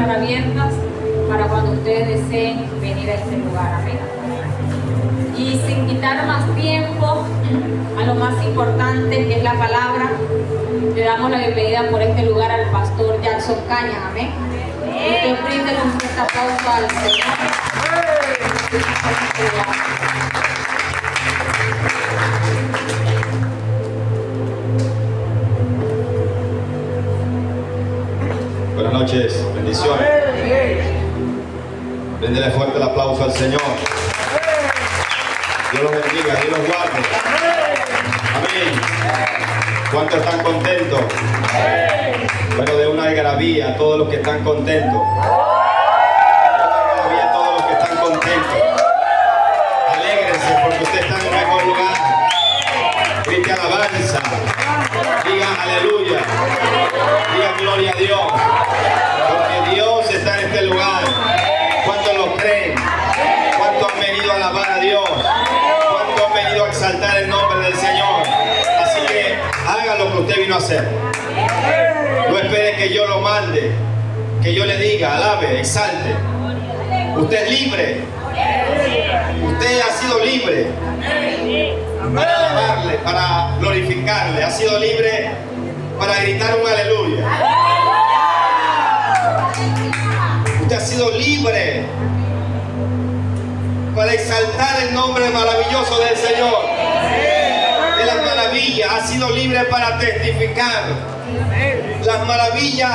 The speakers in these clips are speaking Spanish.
siempre abiertas para cuando ustedes deseen venir a este lugar. Amén. Y sin quitar más tiempo a lo más importante, que es la palabra, le damos la bienvenida por este lugar al pastor Jackson Cañas. Amén. Usted brinde un fuerte aplauso al Señor. Buenas noches, bendiciones. Bríndele fuerte el aplauso al Señor. Dios los bendiga, Dios los guarde. Amén. ¿Cuántos están contentos? Bueno, de una algarabía a todos los que están contentos. Una algarabía a todos los que están contentos. Alégrense porque usted está en un mejor lugar. Grite alabanza. Diga aleluya. Diga gloria a Dios. Porque Dios está en este lugar. ¿Cuántos lo creen? ¿Cuántos han venido a alabar a Dios? ¿Cuántos han venido a exaltar el nombre del Señor? Así que haga lo que usted vino a hacer. No espere que yo lo mande, que yo le diga, alabe, exalte. Usted es libre. Usted ha sido libre para alabarle, para glorificarle. Ha sido libre para gritar un aleluya. Usted ha sido libre para exaltar el nombre maravilloso del Señor. De las maravillas, ha sido libre para testificar las maravillas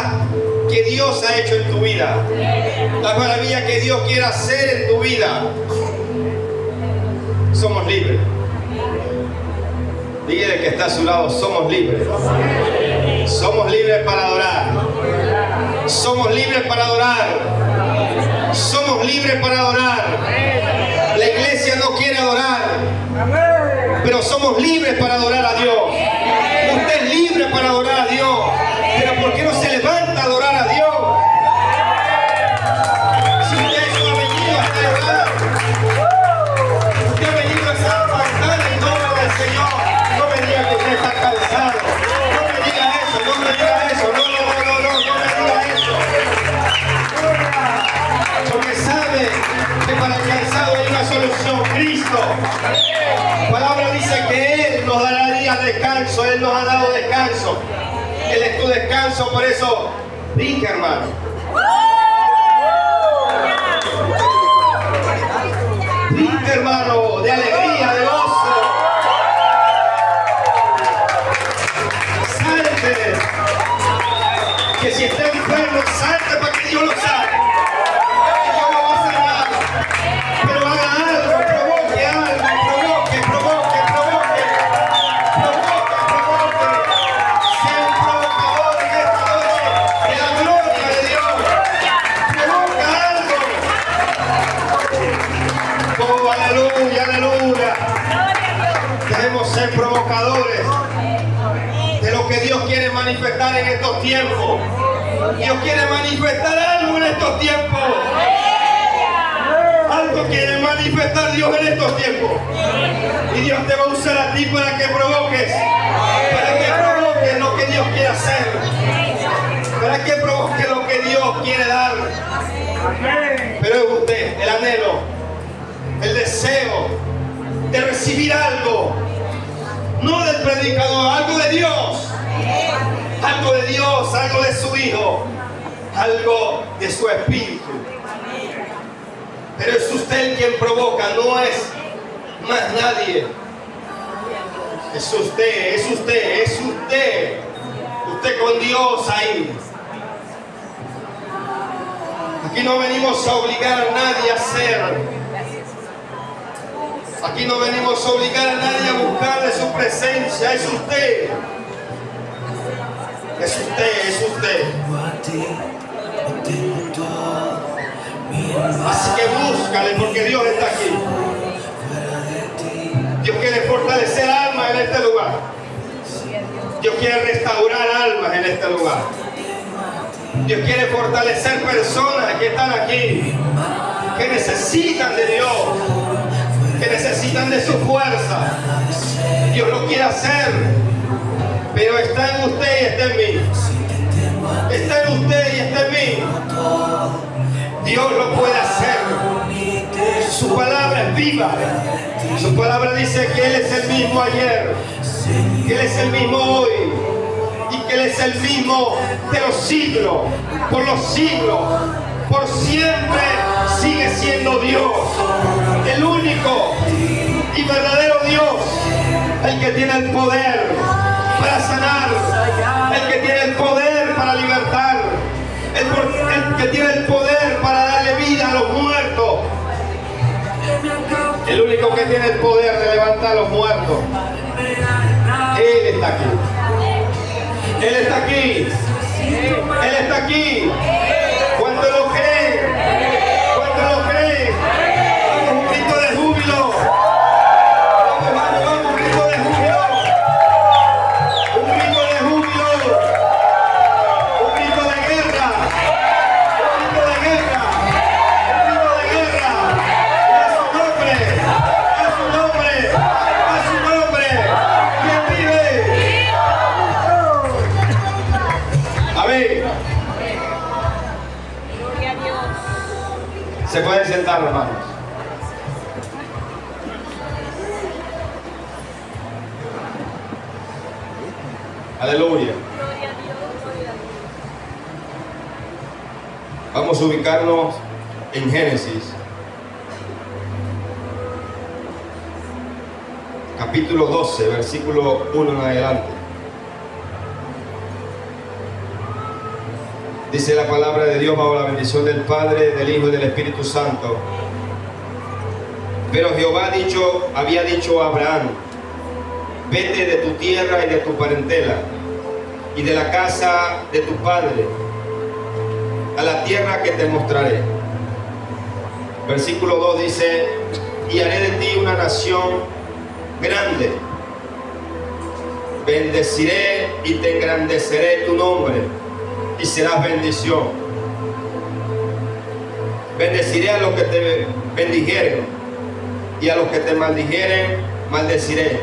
que Dios ha hecho en tu vida, las maravillas que Dios quiere hacer en tu vida. Somos libres. Dígale que está a su lado, somos libres. Somos libres para adorar. Somos libres para adorar. Somos libres para adorar. La iglesia no quiere adorar, pero somos libres para adorar a Dios. Usted es libre para adorar a Dios, pero ¿por qué no se levanta a adorar a Dios? Si usted no ha venido a celebrar, usted ha venido a exaltar el nombre del Señor. No me diga que usted está cansado. No me diga eso, no me diga eso. No me diga eso. Porque sabe que para el cansado hay una solución, Cristo. La palabra dice que Él nos dará días de descanso. Él nos ha dado descanso. Él es tu descanso, por eso brinca, hermano. Brinca, hermano, de alegría, de gozo. Salte. Que si está enfermo, salte para que Dios lo saque. Dios no va a hacer nada. Pero haga algo, provoque algo, provoque. Sea un provocador en esta noche de la gloria de Dios. Provoca algo. Oh, aleluya, aleluya. Debemos ser provocadores de lo que Dios quiere manifestar en estos tiempos. Dios quiere manifestar algo en estos tiempos. Algo quiere manifestar Dios en estos tiempos. Y Dios te va a usar a ti para que provoques. Para que provoques lo que Dios quiere hacer. Para que provoques lo que Dios quiere dar. Pero es usted, el anhelo, el deseo de recibir algo. No del predicador, algo de Dios. Algo de Dios, algo de su Hijo. Algo de su Espíritu. Pero es usted el quien provoca, no es más nadie. Es usted, es usted, es usted. Usted con Dios ahí. Aquí no venimos a obligar a nadie a hacer. Aquí no venimos a obligar a nadie a buscarle su presencia. Es usted. Es usted, es usted. Así que búscale porque Dios está aquí. Dios quiere fortalecer almas en este lugar. Dios quiere restaurar almas en este lugar. Dios quiere fortalecer personas que están aquí, que necesitan de Dios, que necesitan de su fuerza. Dios lo quiere hacer, pero está en usted y está en mí. Está en usted y está en mí. Dios lo puede hacer. Su palabra es viva. Su palabra dice que Él es el mismo ayer, que Él es el mismo hoy y que Él es el mismo de los siglos, por los siglos, por siempre sigue siendo Dios, el único y verdadero Dios, el que tiene el poder para sanar, el que tiene el poder para libertar, el que tiene el poder para darle vida a los muertos, el único que tiene el poder de levantar a los muertos. Él está aquí. Él está aquí. Él está aquí. ¿Cuánto lo creen? ¿Cuánto lo creen? Un grito de júbilo. Vamos, vamos, vamos, un grito de júbilo. Un grito de júbilo. Un grito de guerra. Un grito de guerra. Un grito de guerra. A su nombre. A su nombre. A su nombre. ¿Quién vive? Amén. Se pueden sentar, hermanos. Aleluya. Vamos a ubicarnos en Génesis, capítulo 12, versículo 1 en adelante. Dice la palabra de Dios bajo la bendición del Padre, del Hijo y del Espíritu Santo. Pero Jehová había dicho a Abraham: vete de tu tierra y de tu parentela y de la casa de tu padre a la tierra que te mostraré. Versículo 2 dice: y haré de ti una nación grande, bendeciré y te engrandeceré tu nombre y serás bendición. Bendeciré a los que te bendijeren y a los que te maldijeren maldeciré,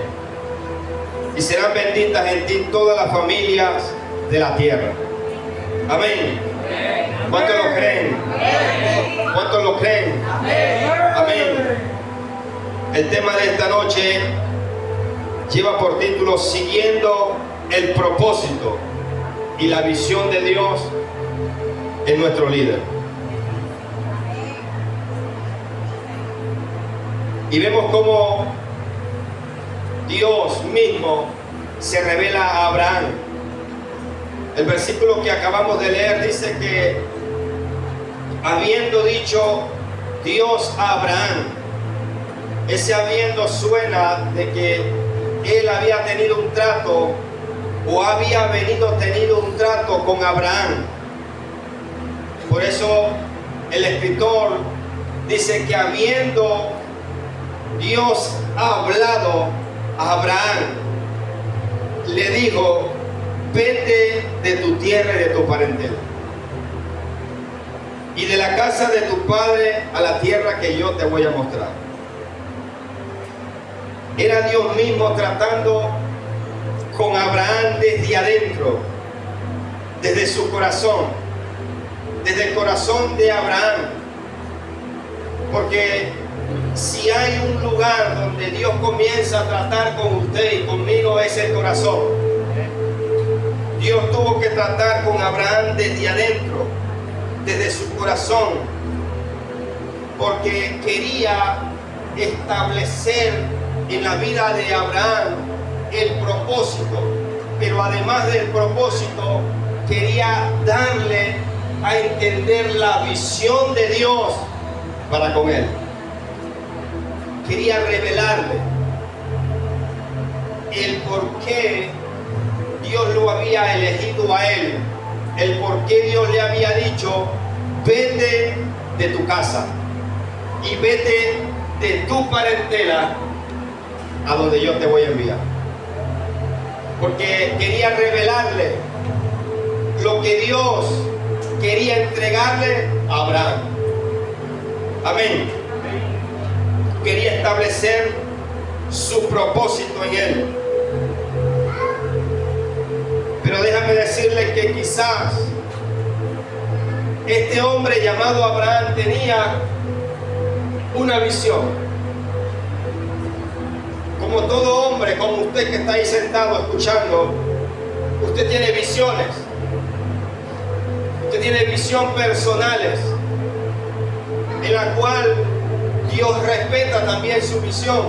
y serán benditas en ti todas las familias de la tierra. Amén. ¿Cuántos lo creen? ¿Cuántos lo creen? Amén. El tema de esta noche lleva por título: siguiendo el propósito y la visión de Dios en nuestro líder. Y vemos cómo Dios mismo se revela a Abraham. El versículo que acabamos de leer dice que, habiendo dicho Dios a Abraham, ese habiendo suena de que él había tenido un trato, o había tenido un trato con Abraham. Por eso el escritor dice que habiendo Dios hablado a Abraham, le dijo: vete de tu tierra y de tu parentela y de la casa de tu padre a la tierra que yo te voy a mostrar. Era Dios mismo tratando con Abraham desde adentro, desde su corazón, desde el corazón de Abraham. Porque si hay un lugar donde Dios comienza a tratar con usted y conmigo, es el corazón. Dios tuvo que tratar con Abraham desde adentro, desde su corazón, porque quería establecer en la vida de Abraham el propósito, pero además del propósito quería darle a entender la visión de Dios para con él. Quería revelarle el por qué Dios lo había elegido a él, el por qué Dios le había dicho: vete de tu casa y vete de tu parentela a donde yo te voy a enviar. Porque quería revelarle lo que Dios quería entregarle a Abraham. Amén. Quería establecer su propósito en él. Pero déjame decirle que quizás Este hombre llamado Abraham tenía una visión. Como todo hombre, como usted que está ahí sentado escuchando, usted tiene visiones. Usted tiene visión personales, en la cual Dios respeta también su visión.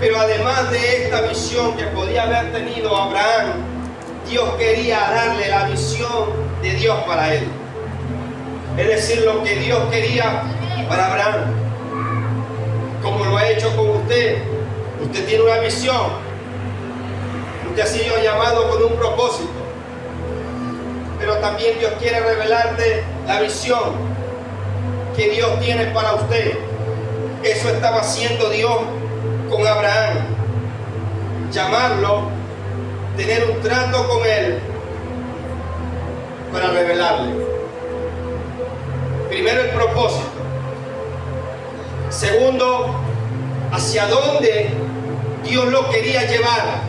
Pero además de esta visión que podía haber tenido Abraham, Dios quería darle la visión de Dios para él. Es decir, lo que Dios quería para Abraham. Como lo ha hecho con usted. Usted tiene una visión. Usted ha sido llamado con un propósito. Pero también Dios quiere revelarte la visión que Dios tiene para usted. Eso estaba haciendo Dios con Abraham. Llamarlo, tener un trato con él para revelarle. Primero, el propósito. Segundo, hacia dónde Dios lo quería llevar.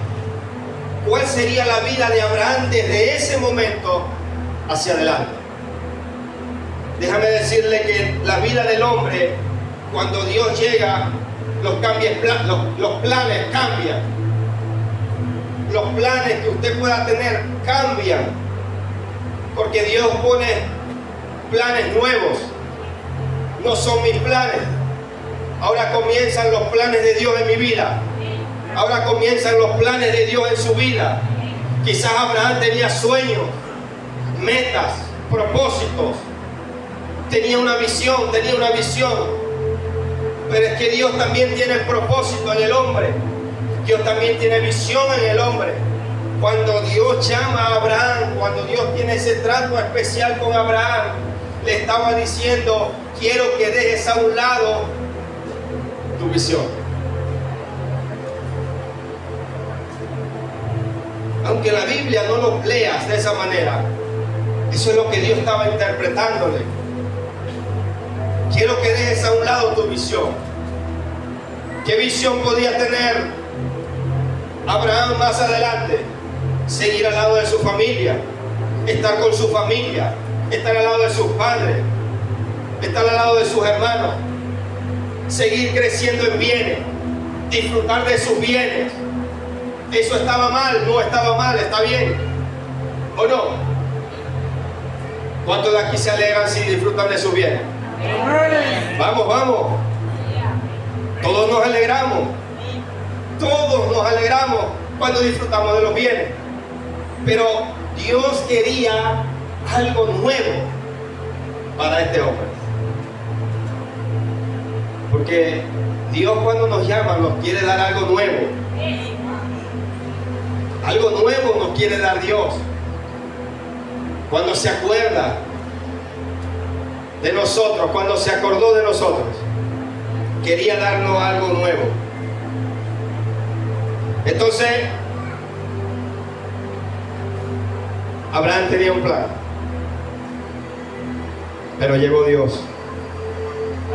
¿Cuál sería la vida de Abraham desde ese momento hacia adelante? Déjame decirle que la vida del hombre, cuando Dios llega, los planes cambian. Los planes que usted pueda tener cambian. Porque Dios pone planes nuevos. No son mis planes. Ahora comienzan los planes de Dios en mi vida. Ahora comienzan los planes de Dios en su vida. Quizás Abraham tenía sueños, metas, propósitos. Tenía una visión. Pero es que Dios también tiene el propósito en el hombre. Dios también tiene visión en el hombre. Cuando Dios llama a Abraham, cuando Dios tiene ese trato especial con Abraham, le estaba diciendo: quiero que dejes a un lado tu visión. Aunque la Biblia no lo leas de esa manera, eso es lo que Dios estaba interpretándole. Quiero que dejes a un lado tu visión. ¿Qué visión podía tener Abraham más adelante? Seguir al lado de su familia, estar con su familia, estar al lado de sus padres, estar al lado de sus hermanos, seguir creciendo en bienes, disfrutar de sus bienes. ¿Eso estaba mal? No estaba mal, está bien. ¿O no? ¿Cuántos de aquí se alegran si disfrutan de sus bienes? Vamos, vamos. Todos nos alegramos. Todos nos alegramos cuando disfrutamos de los bienes. Pero Dios quería algo nuevo para este hombre. Porque Dios, cuando nos llama, nos quiere dar algo nuevo. Algo nuevo nos quiere dar Dios. Cuando se acuerda de nosotros, cuando se acordó de nosotros, quería darnos algo nuevo. Entonces, Abraham tenía un plan, pero llegó Dios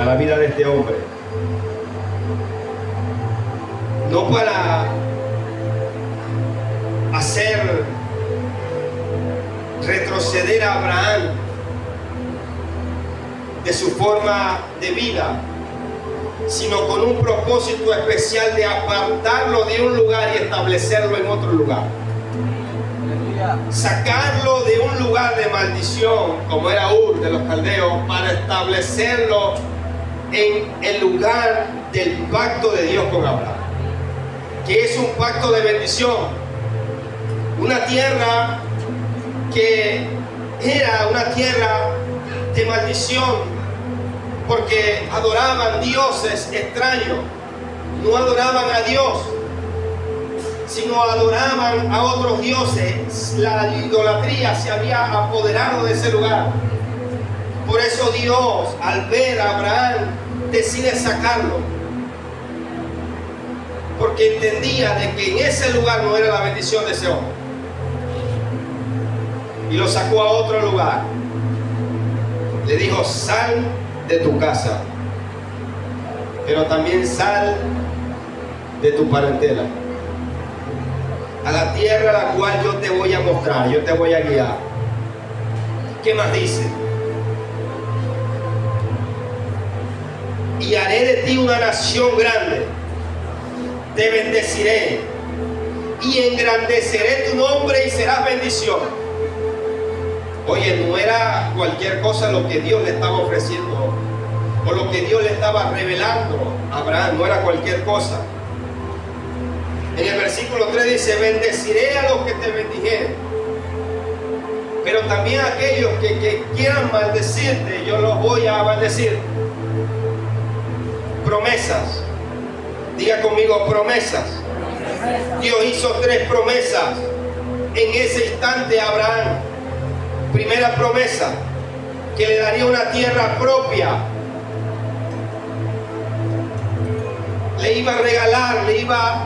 a la vida de este hombre, no para hacer retroceder a Abraham de su forma de vida, sino con un propósito especial de apartarlo de un lugar y establecerlo en otro lugar. Sacarlo de un lugar de maldición, como era Ur de los caldeos, para establecerlo en el lugar del pacto de Dios con Abraham, que es un pacto de bendición. Una tierra que era una tierra de maldición, porque adoraban dioses extraños. No adoraban a Dios, sino adoraban a otros dioses. La idolatría se había apoderado de ese lugar. Por eso Dios, al ver a Abraham, decide sacarlo, porque entendía de que en ese lugar no era la bendición de ese hombre, y lo sacó a otro lugar. Le dijo: sal de tu casa, pero también sal de tu parentela, a la tierra a la cual yo te voy a mostrar, yo te voy a guiar. ¿Qué más dice? y haré de ti una nación grande. Te bendeciré y engrandeceré tu nombre y serás bendición. Oye, no era cualquier cosa lo que Dios le estaba ofreciendo o lo que Dios le estaba revelando a Abraham, no era cualquier cosa. En el versículo 3 dice: bendeciré a los que te bendijeren, pero también a aquellos que quieran maldecirte, yo los voy a maldecir. Promesas. Diga conmigo, promesas. Dios hizo 3 promesas en ese instante a Abraham. Primera promesa, que le daría una tierra propia. Le iba a regalar, le iba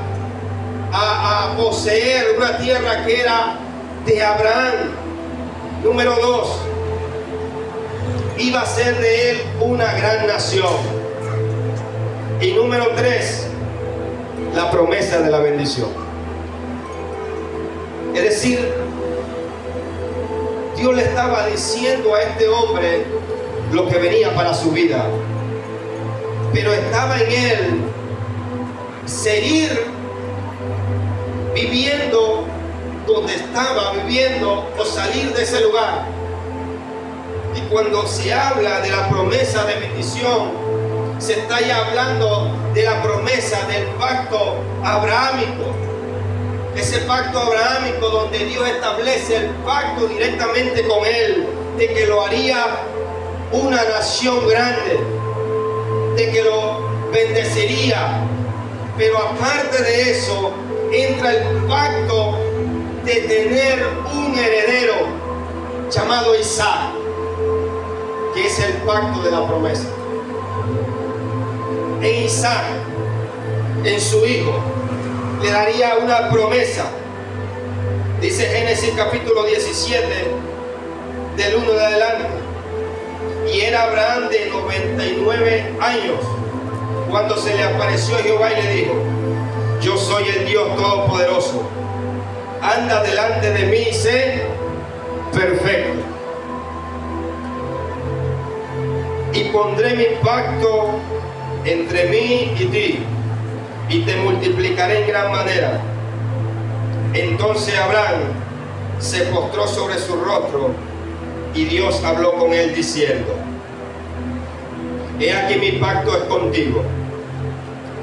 a poseer una tierra que era de Abraham. Número 2, iba a ser de él una gran nación. Y número 3, la promesa de la bendición. Es decir, Dios le estaba diciendo a este hombre lo que venía para su vida, pero estaba en él seguir viviendo donde estaba viviendo o salir de ese lugar. Y cuando se habla de la promesa de bendición, se está ya hablando de la promesa del pacto abrahámico. Ese pacto abrahámico donde Dios establece el pacto directamente con él, de que lo haría una nación grande, de que lo bendeciría. Pero aparte de eso, entra el pacto de tener un heredero llamado Isaac, que es el pacto de la promesa. En Isaac, en su hijo, le daría una promesa. Dice Génesis capítulo 17, del 1 de adelante: y era Abraham de 99 años cuando se le apareció Jehová y le dijo: yo soy el Dios Todopoderoso, anda delante de mí y sé perfecto, y pondré mi pacto entre mí y ti, y te multiplicaré en gran manera. Entonces Abraham se postró sobre su rostro, y Dios habló con él diciendo: he aquí mi pacto es contigo,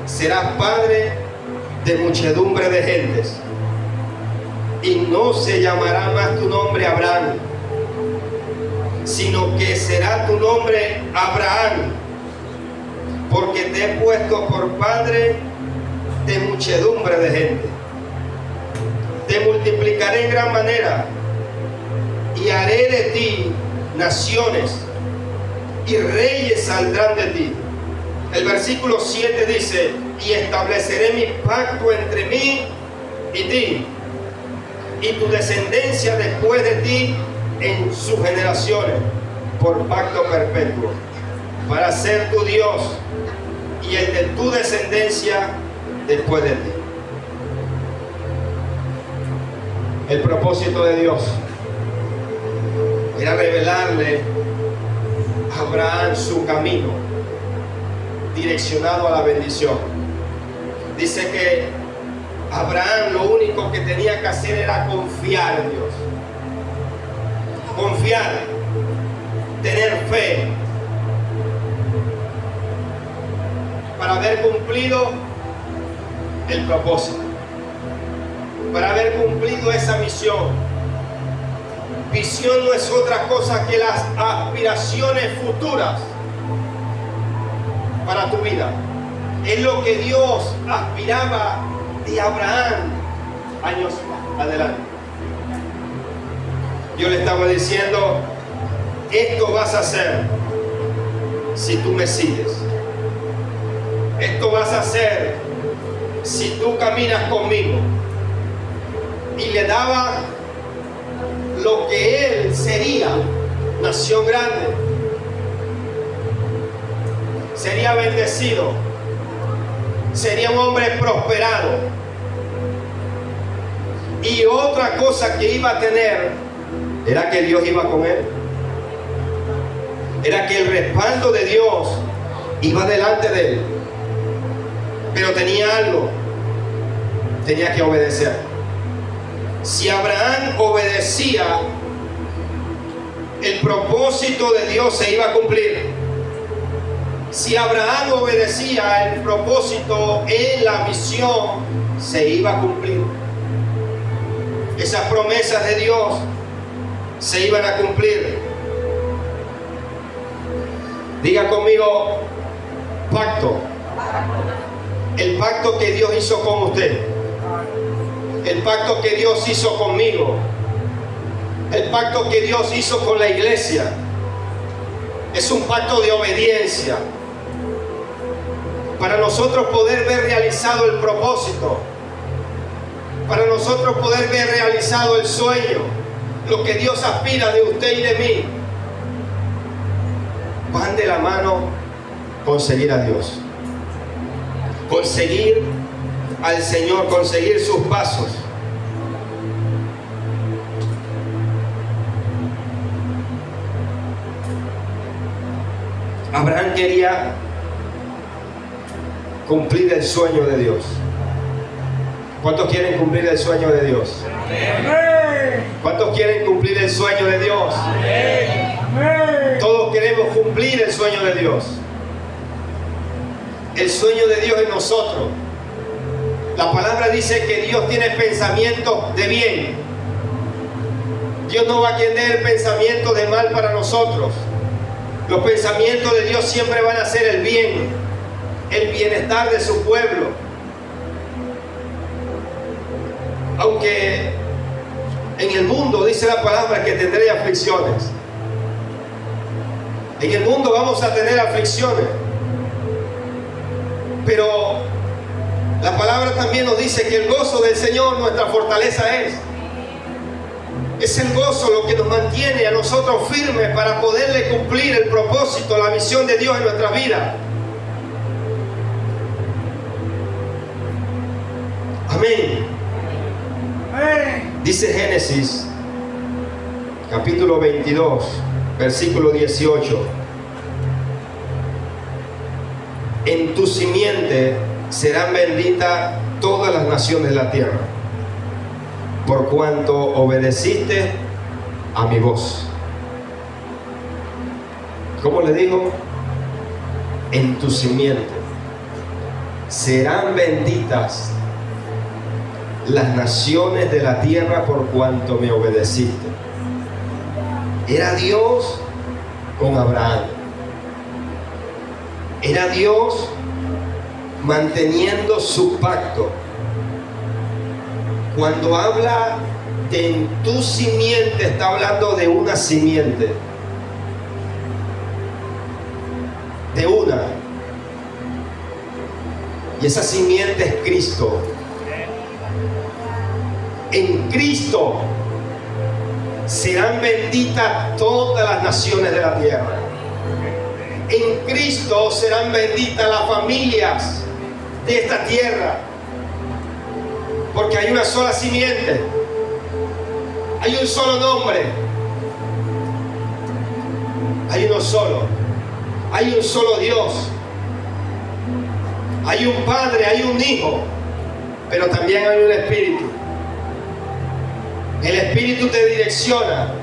serás padre de muchedumbre de gentes, y no se llamará más tu nombre Abraham, sino que será tu nombre Abraham, porque te he puesto por padre de muchedumbre de gente. Te multiplicaré en gran manera, y haré de ti naciones, y reyes saldrán de ti. El versículo 7 dice: y estableceré mi pacto entre mí y ti, y tu descendencia después de ti en sus generaciones, por pacto perpetuo, para ser tu Dios y el de tu descendencia después de ti. El propósito de Dios era revelarle a Abraham su camino direccionado a la bendición. Dice que Abraham lo único que tenía que hacer era confiar en Dios. Confiar, tener fe, para haber cumplido el propósito, para haber cumplido esa misión. Visión no es otra cosa que las aspiraciones futuras para tu vida. Es lo que Dios aspiraba de Abraham años adelante. Dios le estaba diciendo: esto vas a hacer si tú me sigues. Esto vas a hacer si tú caminas conmigo. Y le daba lo que él sería: nación grande, sería bendecido, sería un hombre prosperado. Y otra cosa que iba a tener era que Dios iba con él, era que el respaldo de Dios iba delante de él, pero tenía algo, tenía que obedecer. Si Abraham obedecía, el propósito de Dios se iba a cumplir. Si Abraham obedecía, el propósito en la visión se iba a cumplir. Esas promesas de Dios se iban a cumplir. Diga conmigo, pacto. El pacto que Dios hizo con usted. El pacto que Dios hizo conmigo. El pacto que Dios hizo con la iglesia. Es un pacto de obediencia. Para nosotros poder ver realizado el propósito. Para nosotros poder ver realizado el sueño. Lo que Dios aspira de usted y de mí. Van de la mano con seguir a Dios. Conseguir al Señor, conseguir sus pasos. Abraham quería cumplir el sueño de Dios. ¿Cuántos quieren cumplir el sueño de Dios? ¿Cuántos quieren cumplir el sueño de Dios? Todos queremos cumplir el sueño de Dios. El sueño de Dios en nosotros. La palabra dice que Dios tiene pensamientos de bien. Dios no va a tener pensamientos de mal para nosotros. Los pensamientos de Dios siempre van a ser el bien, el bienestar de su pueblo. Aunque en el mundo dice la palabra que tendré aflicciones. En el mundo vamos a tener aflicciones. Pero la palabra también nos dice que el gozo del Señor nuestra fortaleza es. Es el gozo lo que nos mantiene a nosotros firmes para poderle cumplir el propósito, la visión de Dios en nuestra vida. Amén. Dice Génesis, capítulo 22, versículo 18. En tu simiente serán benditas todas las naciones de la tierra, por cuanto obedeciste a mi voz. ¿Cómo le dijo? En tu simiente serán benditas las naciones de la tierra por cuanto me obedeciste. Era Dios con Abraham. Era Dios manteniendo su pacto. Cuando habla de en tu simiente, está hablando de una simiente. De una. Y esa simiente es Cristo. En Cristo serán benditas todas las naciones de la tierra. En Cristo serán benditas las familias de esta tierra. Porque hay una sola simiente. Hay un solo nombre. Hay uno solo. Hay un solo Dios. Hay un Padre, hay un Hijo. Pero también hay un Espíritu. El Espíritu te direcciona.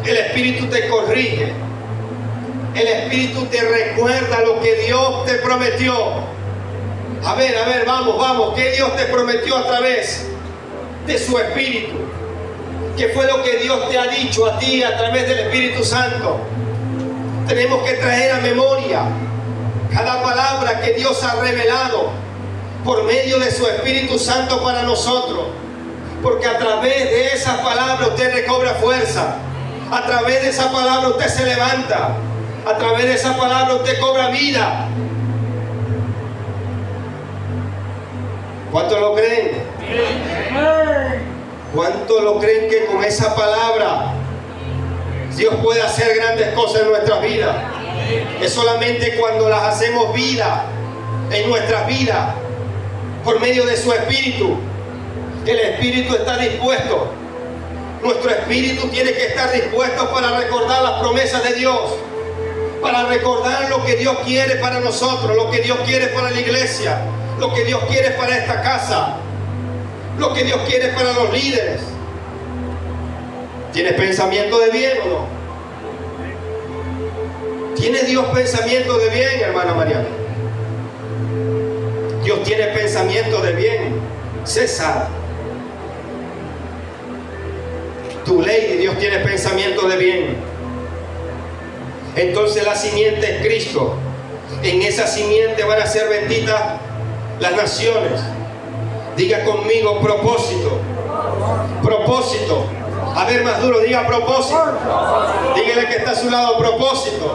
El Espíritu te corrige. El Espíritu te recuerda lo que Dios te prometió. A ver, vamos. ¿Qué Dios te prometió a través de su Espíritu? ¿Qué fue lo que Dios te ha dicho a ti a través del Espíritu Santo? Tenemos que traer a memoria cada palabra que Dios ha revelado por medio de su Espíritu Santo para nosotros. Porque a través de esa palabra usted recobra fuerza. A través de esa palabra usted se levanta. A través de esa palabra usted cobra vida. ¿Cuántos lo creen? ¿Cuántos lo creen que con esa palabra Dios puede hacer grandes cosas en nuestras vidas? Es solamente cuando las hacemos vida en nuestras vidas por medio de su Espíritu. El Espíritu está dispuesto. Nuestro espíritu tiene que estar dispuesto para recordar las promesas de Dios, para recordar lo que Dios quiere para nosotros, lo que Dios quiere para la iglesia, lo que Dios quiere para esta casa, lo que Dios quiere para los líderes. ¿Tienes pensamiento de bien o no? ¿Tiene Dios pensamiento de bien, hermana Mariana? Dios tiene pensamiento de bien. César, tu ley, Dios tiene pensamiento de bien. Entonces la simiente es Cristo. En esa simiente van a ser benditas las naciones. Diga conmigo: propósito. Propósito. A ver, más duro, diga propósito. Dígale que está a su lado: propósito.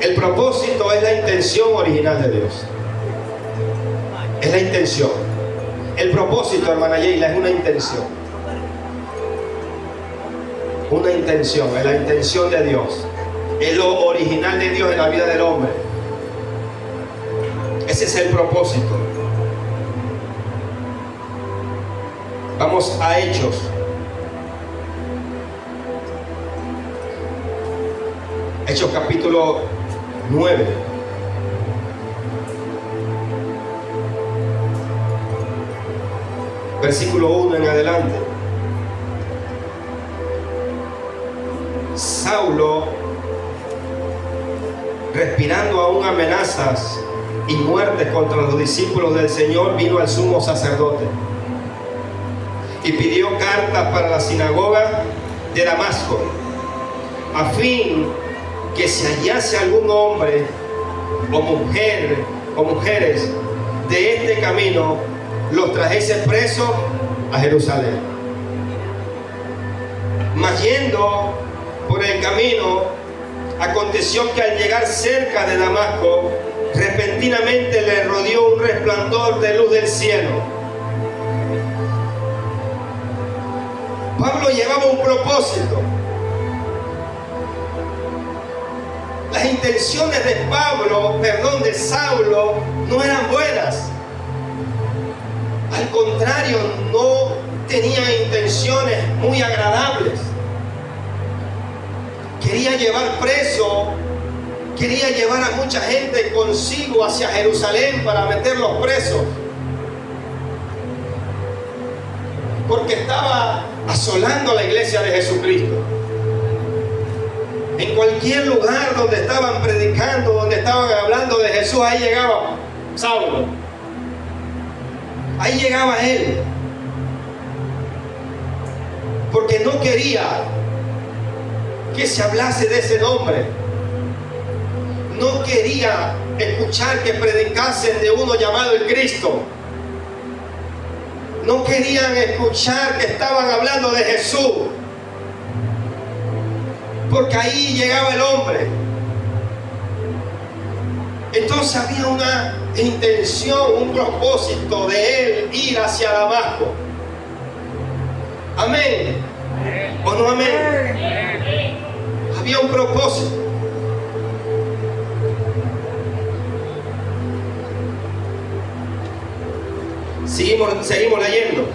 El propósito es la intención original de Dios. Es la intención. El propósito, hermana Yeila, es una intención. Una intención, es la intención de Dios. Es lo original de Dios en la vida del hombre. Ese es el propósito. Vamos a Hechos. Hechos capítulo 9. Versículo 1 en adelante. Saulo, respirando aún amenazas y muertes contra los discípulos del Señor, vino al sumo sacerdote y pidió cartas para la sinagoga de Damasco, a fin que si hallase algún hombre o mujer o mujeres de este camino, los trajese presos a Jerusalén. Mas yendo por el camino, aconteció que al llegar cerca de Damasco, repentinamente le rodeó un resplandor de luz del cielo. Pablo llevaba un propósito. Las intenciones de Saulo no eran buenas. Al contrario, no tenía intenciones muy agradables. Quería llevar preso, quería llevar a mucha gente consigo hacia Jerusalén para meterlos presos, porque estaba asolando la iglesia de Jesucristo. En cualquier lugar donde estaban predicando, donde estaban hablando de Jesús, ahí llegaba Saulo. Ahí llegaba él, porque no quería que se hablase de ese nombre. No quería escuchar que predicasen de uno llamado el Cristo. No querían escuchar que estaban hablando de Jesús, porque ahí llegaba el hombre. Entonces había una intención, un propósito de él ir hacia Damasco. Amén. ¿O no amén? Había un propósito. Seguimos leyendo.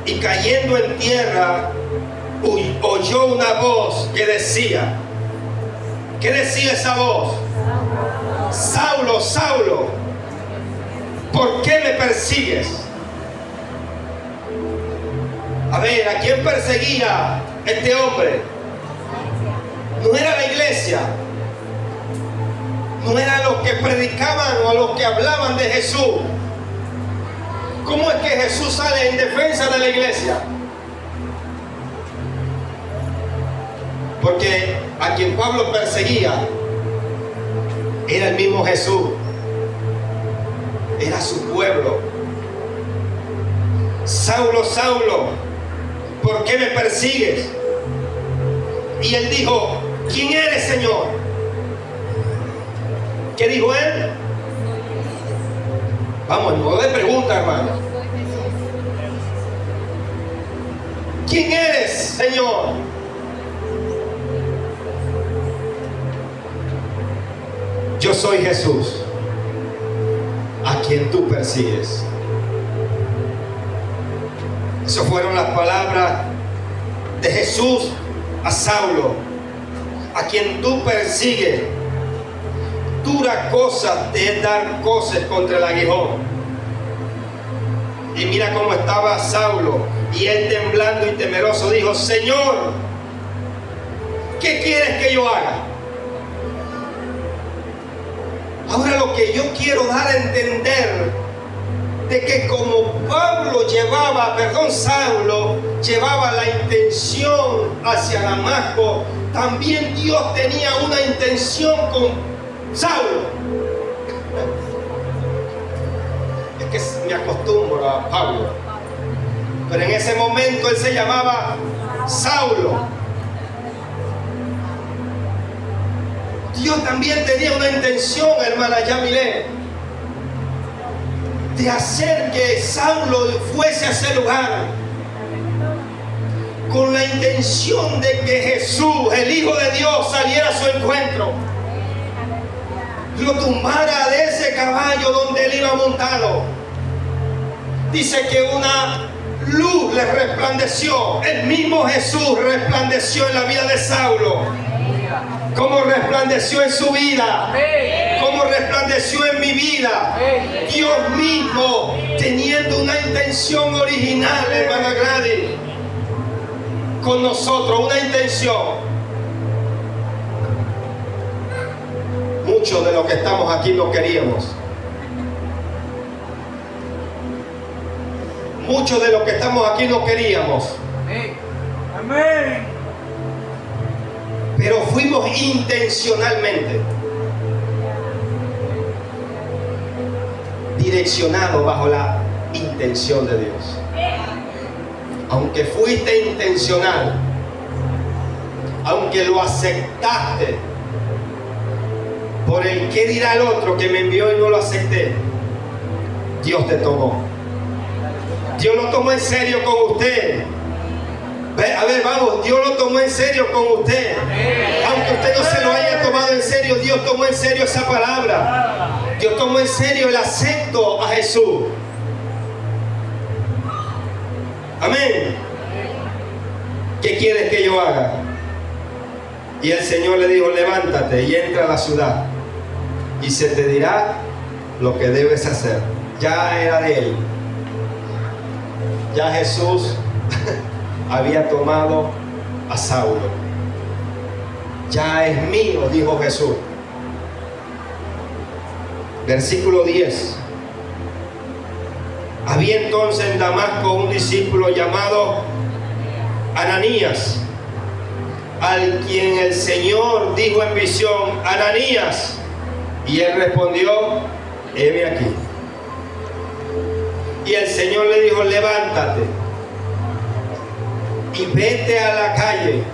Y cayendo en tierra, oyó una voz que decía. ¿Qué decía esa voz? Saulo, Saulo, ¿por qué me persigues? A ver, ¿a quién perseguía este hombre? No era la iglesia, no eran los que predicaban o a los que hablaban de Jesús. ¿Cómo es que Jesús sale en defensa de la iglesia? Porque a quien Pablo perseguía era el mismo Jesús, era su pueblo. Saulo, Saulo, ¿por qué me persigues? Y él dijo, ¿quién eres, Señor? ¿Qué dijo él? Vamos, no de pregunta, hermano. ¿Quién eres, Señor? Yo soy Jesús, a quien tú persigues. Esas fueron las palabras de Jesús a Saulo, a quien tú persigues, dura cosa te es dar coces contra el aguijón. Y mira cómo estaba Saulo, y él temblando y temeroso dijo: Señor, ¿qué quieres que yo haga? Ahora lo que yo quiero dar a entender, de que como Saulo llevaba la intención hacia Damasco, también Dios tenía una intención con Saulo. Es que me acostumbro a Pablo, pero en ese momento él se llamaba Saulo. Dios también tenía una intención, hermana Yamile, de hacer que Saulo fuese a ese lugar con la intención de que Jesús, el Hijo de Dios, saliera a su encuentro, lo tumbara de ese caballo donde él iba montado. Dice que una luz le resplandeció. El mismo Jesús resplandeció en la vida de Saulo, como resplandeció en su vida, como resplandeció en mi vida. Dios mismo teniendo una intención original, hermana Gladys, con nosotros, una intención. Muchos de los que estamos aquí no queríamos. Muchos de los que estamos aquí no queríamos. Amén. Pero fuimos intencionalmente direccionados bajo la intención de Dios. Aunque fuiste intencional, aunque lo aceptaste por el qué dirá el otro que me envió y no lo acepté, Dios te tomó. Dios lo tomó en serio con usted. A ver, vamos, Dios lo tomó en serio con usted. Aunque usted no se lo haya tomado en serio, Dios tomó en serio esa palabra. Dios tomó en serio el acepto a Jesús. Amén. ¿Qué quieres que yo haga? Y el Señor le dijo: levántate y entra a la ciudad, y se te dirá lo que debes hacer. Ya era de él. Ya Jesús había tomado a Saulo. Ya es mío, dijo Jesús. Versículo 10. Había entonces en Damasco un discípulo llamado Ananías, al quien el Señor dijo en visión: Ananías. Y él respondió: heme aquí. Y el Señor le dijo: levántate y vete a la calle.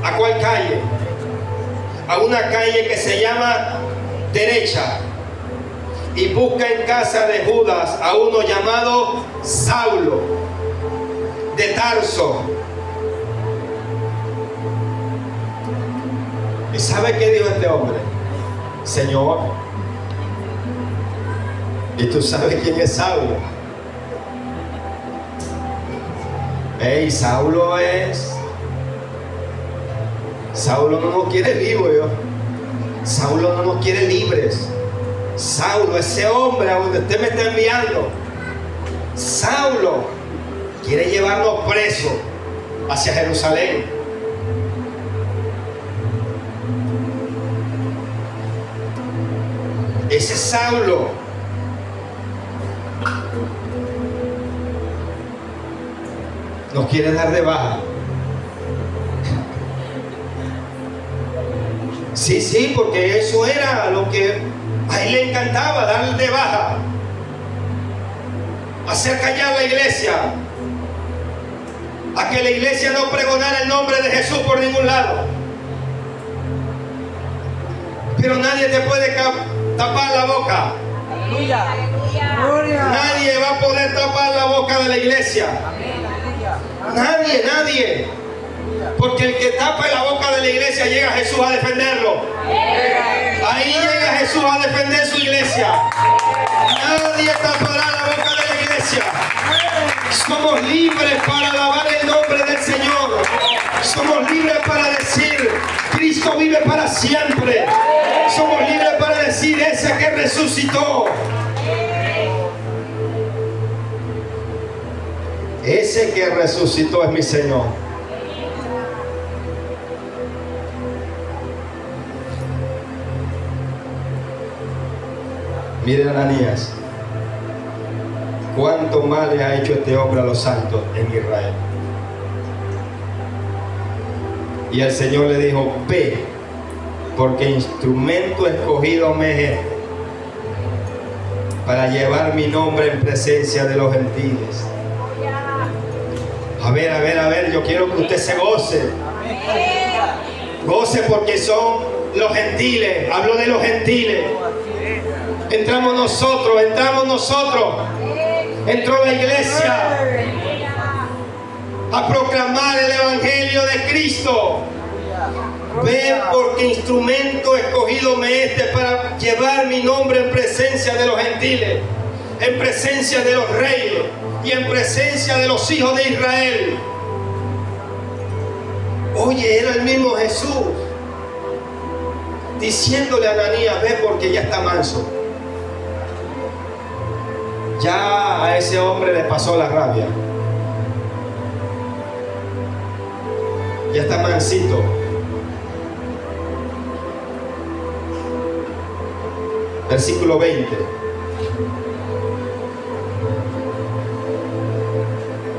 ¿A cuál calle? A una calle que se llama Derecha, y busca en casa de Judas a uno llamado Saulo de Tarso. ¿Y sabe qué dijo este hombre? Señor, ¿y tú sabes quién es Saulo? Saulo no nos quiere vivos, Saulo no nos quiere libres. Saulo, ese hombre a donde usted me está enviando, Saulo quiere llevarnos presos hacia Jerusalén. Ese Saulo nos quiere dar de baja. Sí, porque eso era lo que a él le encantaba, dar de baja, hacer callar la iglesia, a que la iglesia no pregonara el nombre de Jesús por ningún lado. Pero nadie te puede tapar la boca. Aleluya. Nadie va a poder tapar la boca de la iglesia. Nadie. Porque el que tape la boca de la iglesia, llega Jesús a defenderlo. Ahí llega Jesús a defender su iglesia. Nadie tapará la boca de la iglesia. iglesia. Somos libres para alabar el nombre del Señor. Somos libres para decir, Cristo vive para siempre. Somos libres para decir, ese que resucitó. Ese que resucitó es mi Señor. Miren a Ananías. Cuánto mal le ha hecho este hombre a los santos en Israel. Y el Señor le dijo, ve, porque instrumento escogido me es este, para llevar mi nombre en presencia de los gentiles. A ver, yo quiero que usted se goce. Goce porque son los gentiles. Hablo de los gentiles. Entramos nosotros. Entró la iglesia a proclamar el evangelio de Cristo. Ven, porque instrumento escogido me es para llevar mi nombre en presencia de los gentiles, en presencia de los reyes y en presencia de los hijos de Israel. Oye, era el mismo Jesús diciéndole a Ananías, ve, porque ya está manso. Ya a ese hombre le pasó la rabia. Ya está mansito. Versículo 20.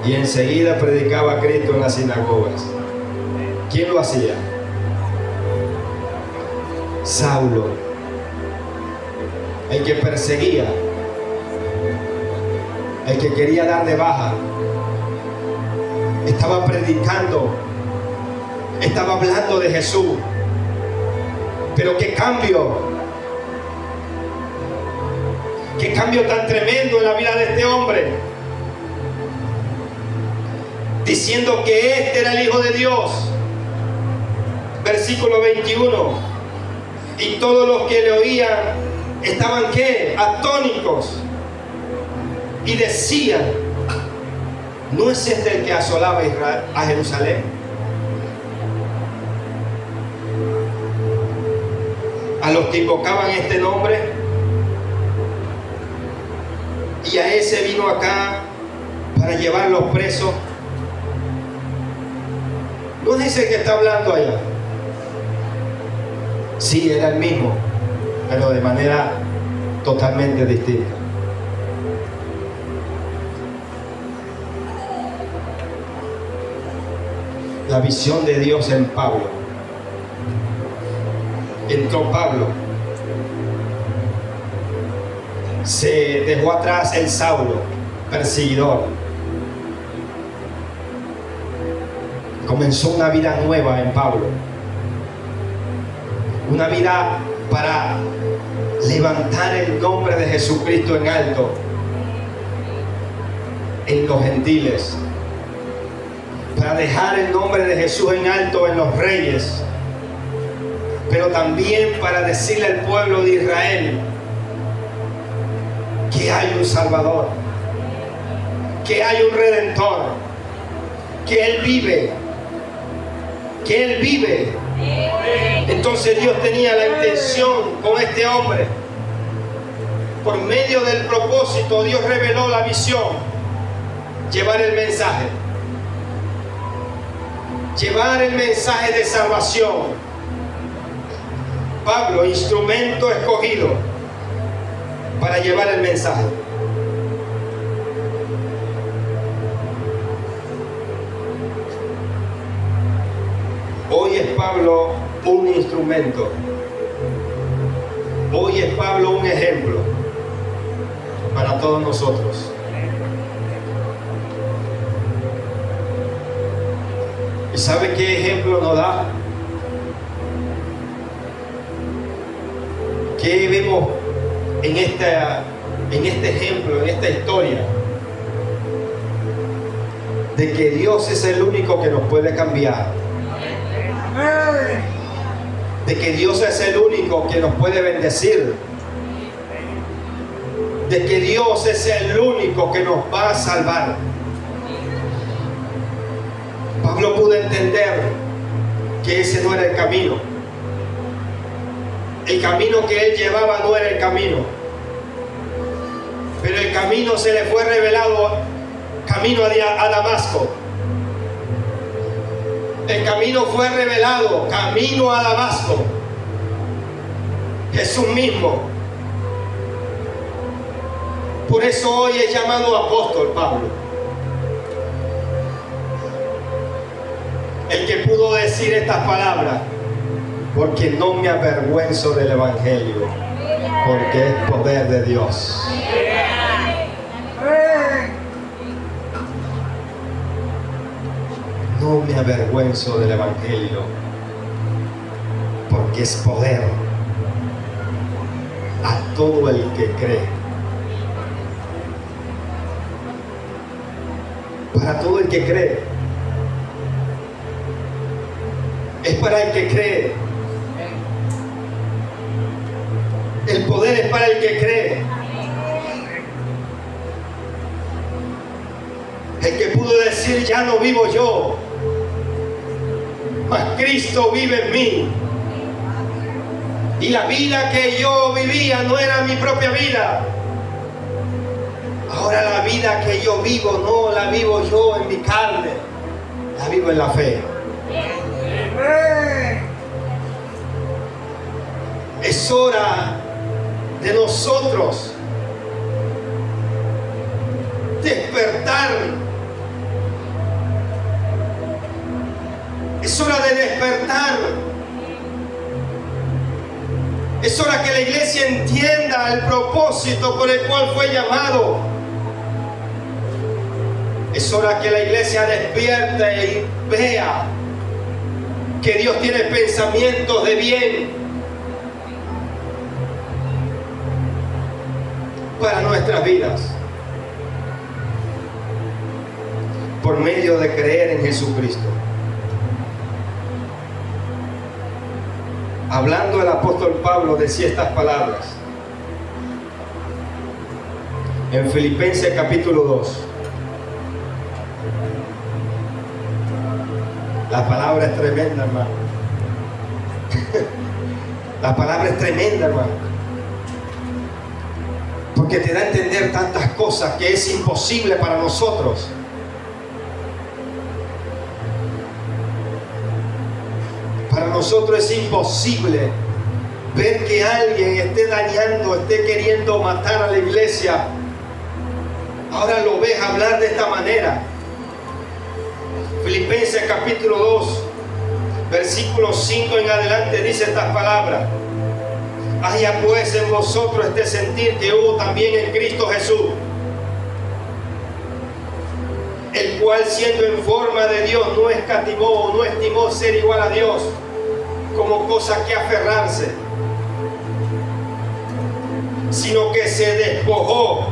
Y enseguida predicaba a Cristo en las sinagogas. ¿Quién lo hacía? Saulo, el que perseguía, el que quería dar de baja. Estaba predicando, estaba hablando de Jesús. Pero qué cambio tan tremendo en la vida de este hombre, diciendo que este era el Hijo de Dios. Versículo 21. Y todos los que le oían estaban, ¿qué? Atónitos. Y decían, ¿no es este el que asolaba a Jerusalén? A los que invocaban este nombre. Y a ese vino acá para llevarlos presos. ¿No dice que está hablando allá? Sí, era el mismo, pero de manera totalmente distinta. La visión de Dios en Pablo. Entró Pablo. Se dejó atrás el Saulo, perseguidor. Comenzó una vida nueva en Pablo. Una vida para levantar el nombre de Jesucristo en alto en los gentiles, para dejar el nombre de Jesús en alto en los reyes, pero también para decirle al pueblo de Israel que hay un Salvador, que hay un Redentor, que Él vive, que Él vive. Entonces Dios tenía la intención con este hombre. Por medio del propósito, Dios reveló la visión: llevar el mensaje, llevar el mensaje de salvación. Pablo, instrumento escogido para llevar el mensaje. Hoy es Pablo un instrumento. Hoy es Pablo un ejemplo para todos nosotros. ¿Y sabe qué ejemplo nos da? ¿Qué vemos en este ejemplo, en esta historia? De que Dios es el único que nos puede cambiar. De que Dios es el único que nos puede bendecir. de que Dios es el único que nos va a salvar. Pablo pudo entender que ese no era el camino. El camino que él llevaba no era el camino. Pero el camino se le fue revelado, camino a Damasco. El camino fue revelado, camino a Damasco. Jesús mismo. Por eso hoy es llamado apóstol Pablo. El que pudo decir estas palabras, porque no me avergüenzo del Evangelio, porque es poder de Dios. No me avergüenzo del Evangelio, porque es poder a todo el que cree. Para todo el que cree. Es para el que cree. El poder es para el que cree. El que pudo decir, ya no vivo yo, mas Cristo vive en mí. Y la vida que yo vivía no era mi propia vida. Ahora la vida que yo vivo no la vivo yo en mi carne, la vivo en la fe. Es hora de nosotros despertar. Es hora de despertar. Es hora que la iglesia entienda el propósito por el cual fue llamado. Es hora que la iglesia despierte y vea que Dios tiene pensamientos de bien para nuestras vidas, por medio de creer en Jesucristo. Hablando el apóstol Pablo decía estas palabras en Filipenses capítulo 2. La palabra es tremenda, hermano. La palabra es tremenda, hermano. Porque te da a entender tantas cosas que es imposible para nosotros. Para nosotros es imposible ver que alguien esté dañando, esté queriendo matar a la iglesia. Ahora lo ves hablar de esta manera. Filipenses capítulo 2, versículo 5 en adelante dice estas palabras. Haya pues en vosotros este sentir que hubo también en Cristo Jesús, el cual siendo en forma de Dios no escatimó o no estimó ser igual a Dios como cosa que aferrarse, sino que se despojó.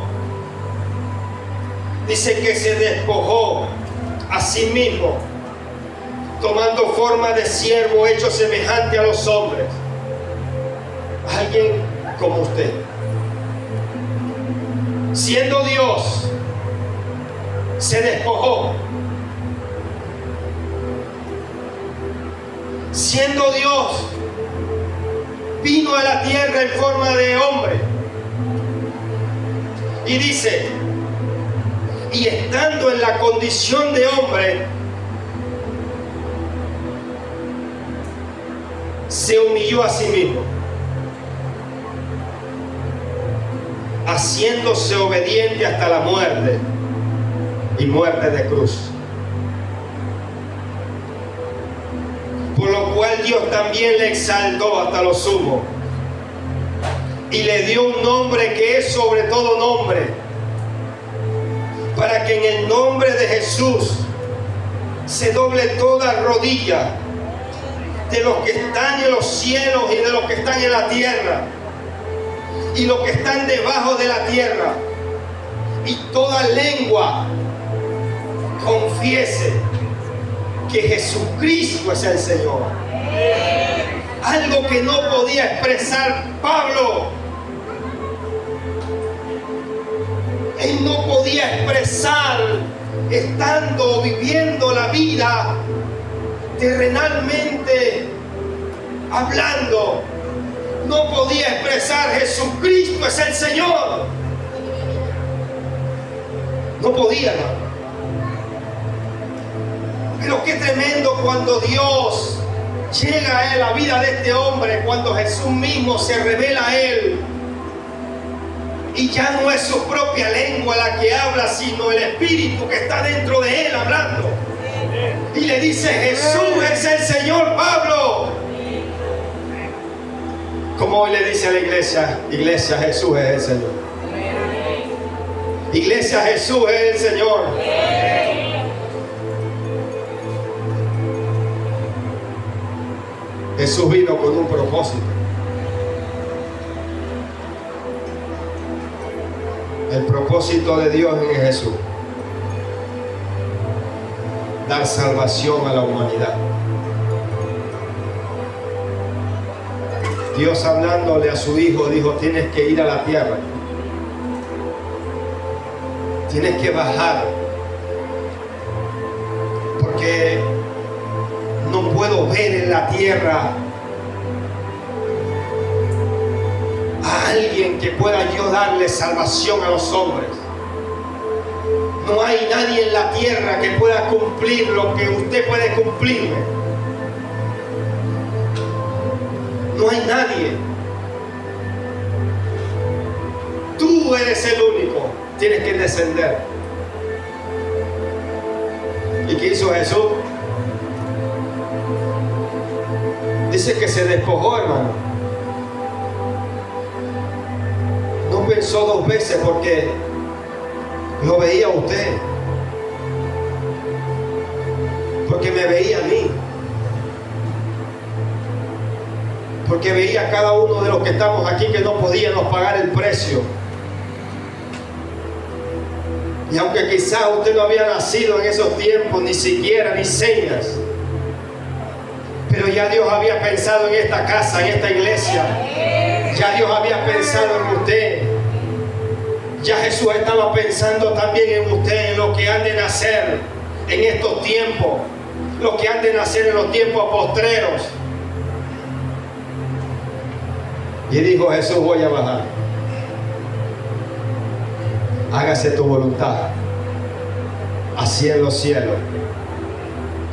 Dice que se despojó a sí mismo, tomando forma de siervo, hecho semejante a los hombres. Alguien como usted, siendo Dios, se despojó. Siendo Dios, vino a la tierra en forma de hombre. Y dice, y estando en la condición de hombre, se humilló a sí mismo, haciéndose obediente hasta la muerte y muerte de cruz. Por lo cual Dios también le exaltó hasta lo sumo y le dio un nombre que es sobre todo nombre, para que en el nombre de Jesús se doble toda rodilla de los que están en los cielos y de los que están en la tierra y los que están debajo de la tierra, y toda lengua confiese que Jesucristo es el Señor. Algo que no podía expresar Pablo, Él no podía expresar, estando viviendo la vida terrenalmente hablando, no podía expresar Jesucristo es el Señor. No podía, ¿no? Pero qué tremendo cuando Dios llega a la vida de este hombre, cuando Jesús mismo se revela a él. Y ya no es su propia lengua la que habla, sino el Espíritu que está dentro de él hablando. Y le dice, Jesús es el Señor, Pablo. Como hoy le dice a la iglesia, iglesia, Jesús es el Señor. Iglesia, Jesús es el Señor. Jesús vino con un propósito. El propósito de Dios en Jesús: dar salvación a la humanidad. Dios, hablándole a su hijo, dijo: tienes que ir a la tierra, tienes que bajar, porque no puedo ver en la tierra a alguien que pueda yo darle salvación a los hombres. No hay nadie en la tierra que pueda cumplir lo que usted puede cumplirme. No hay nadie. Tú eres el único. Tienes que descender. ¿Y qué hizo Jesús? Dice que se despojó, hermano. No pensó dos veces porque lo veía a usted, porque me veía a mí, porque veía a cada uno de los que estamos aquí que no podíamos pagar el precio. Y aunque quizás usted no había nacido en esos tiempos, ni siquiera, ni señas, pero ya Dios había pensado en esta casa, en esta iglesia. Ya Dios había pensado en usted. Ya Jesús estaba pensando también en usted, en lo que han de nacer en estos tiempos, lo que han de nacer en los tiempos postreros. Y dijo Jesús: voy a bajar. Hágase tu voluntad, así en los cielos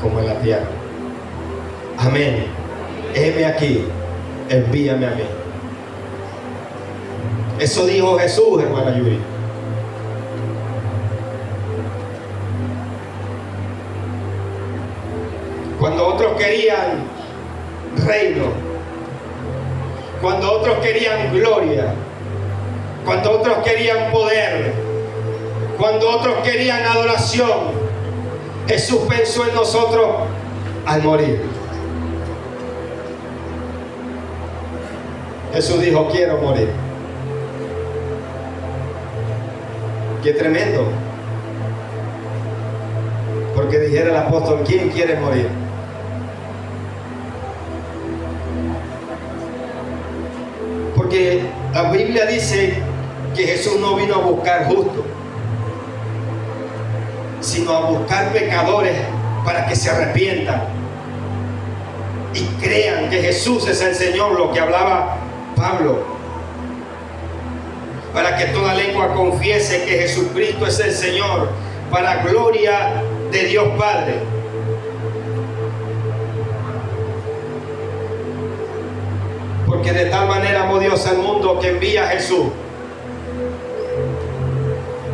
como en la tierra. Amén. Heme aquí, envíame a mí. Eso dijo Jesús, hermana Yuri. Cuando otros querían reino, cuando otros querían gloria, cuando otros querían poder, cuando otros querían adoración, Jesús pensó en nosotros al morir. Jesús dijo: quiero morir. Qué tremendo. Porque dijera el apóstol: ¿quién quiere morir? Porque la Biblia dice que Jesús no vino a buscar justos, sino a buscar pecadores para que se arrepientan y crean que Jesús es el Señor, lo que hablaba Pablo, para que toda lengua confiese que Jesucristo es el Señor, para gloria de Dios Padre. Porque de tal manera amó Dios al mundo que envía a Jesús.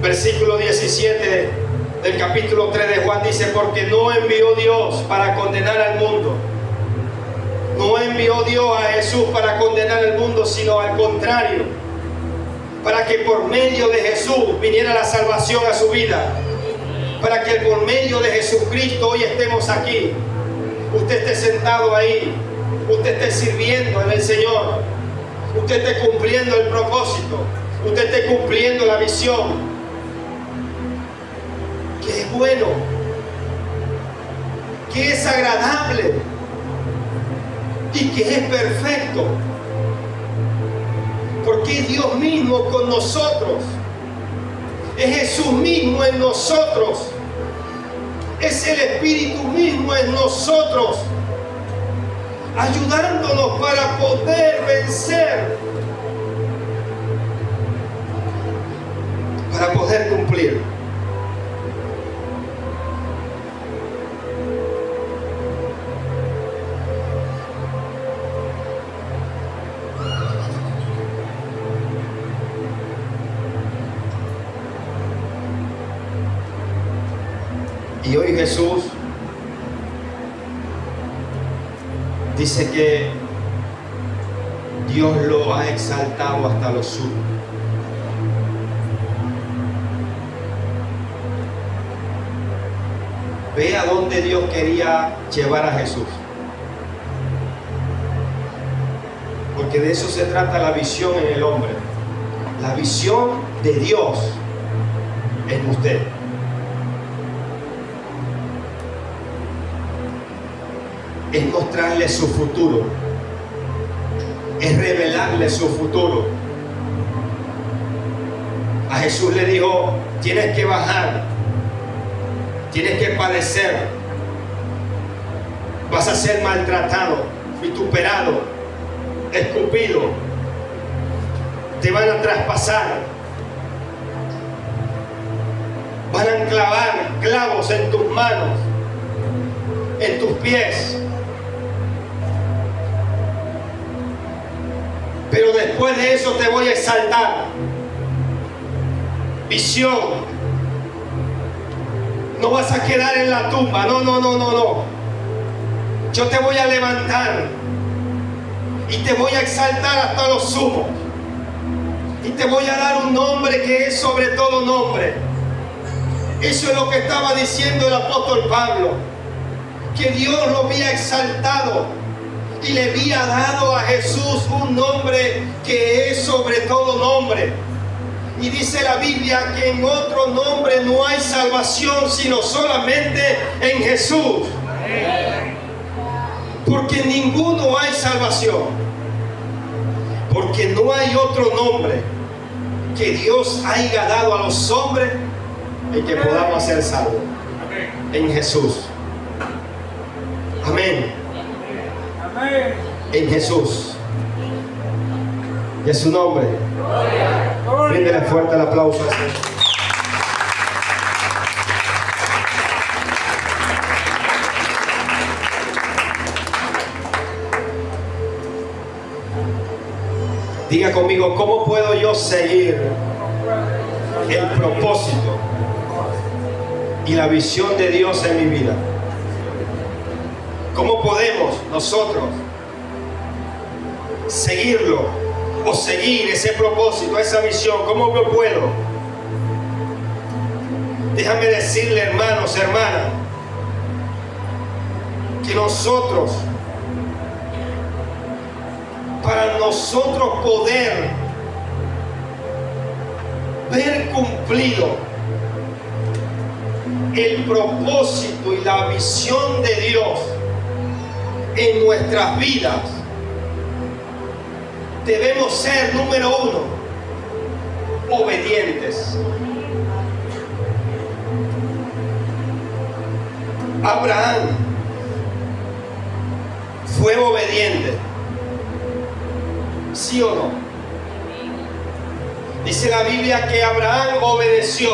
Versículo 17 del capítulo 3 de Juan dice: porque no envió Dios para condenar al mundo. No envió Dios a Jesús para condenar al mundo, sino al contrario, para que por medio de Jesús viniera la salvación a su vida, para que por medio de Jesucristo hoy estemos aquí, usted esté sentado ahí, usted esté sirviendo en el Señor, usted esté cumpliendo el propósito, usted esté cumpliendo la visión, que es bueno, que es agradable y que es perfecto. Porque es Dios mismo con nosotros. Es Jesús mismo en nosotros. Es el Espíritu mismo en nosotros, ayudándonos para poder vencer, para poder cumplir. Y hoy Jesús dice que Dios lo ha exaltado hasta lo sumo. Ve a dónde Dios quería llevar a Jesús. Porque de eso se trata la visión en el hombre. La visión de Dios en usted. Es mostrarle su futuro, es revelarle su futuro. A Jesús le dijo: tienes que bajar, tienes que padecer, vas a ser maltratado, vituperado, escupido, te van a traspasar, van a clavar clavos en tus manos, en tus pies. Pero después de eso te voy a exaltar. Visión. No vas a quedar en la tumba. No. Yo te voy a levantar. Y te voy a exaltar hasta lo sumo. Y te voy a dar un nombre que es sobre todo nombre. Eso es lo que estaba diciendo el apóstol Pablo. Que Dios lo había exaltado. Y le había dado a Jesús un nombre que es sobre todo nombre. Y dice la Biblia que en otro nombre no hay salvación sino solamente en Jesús. Porque en ninguno hay salvación. Porque no hay otro nombre que Dios haya dado a los hombres en que podamos ser salvos. En Jesús. Amén. En Jesús. Y en su nombre. Bríndele fuerte el aplauso al Señor. Diga conmigo: ¿cómo puedo yo seguir el propósito y la visión de Dios en mi vida? ¿Cómo podemos nosotros seguirlo o seguir ese propósito, esa visión? ¿Cómo yo puedo? Déjame decirle, hermanos, hermanas, que nosotros, para nosotros poder ver cumplido el propósito y la visión de Dios en nuestras vidas, debemos ser, número uno, obedientes. Abraham fue obediente, ¿sí o no? Dice la Biblia que Abraham obedeció.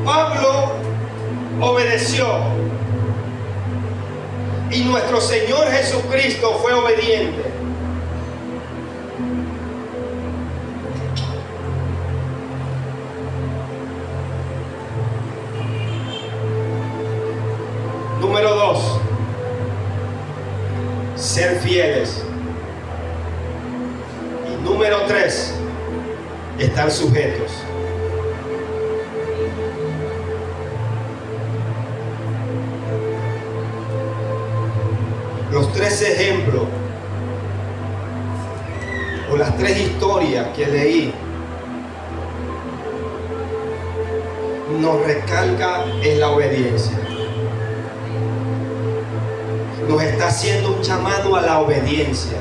Pablo obedeció. Y nuestro Señor Jesucristo fue obediente. Número 2. Ser fieles. Y número 3. Estar sujetos. Los 3 ejemplos o las 3 historias que leí nos recalca en la obediencia. Nos está haciendo un llamado a la obediencia.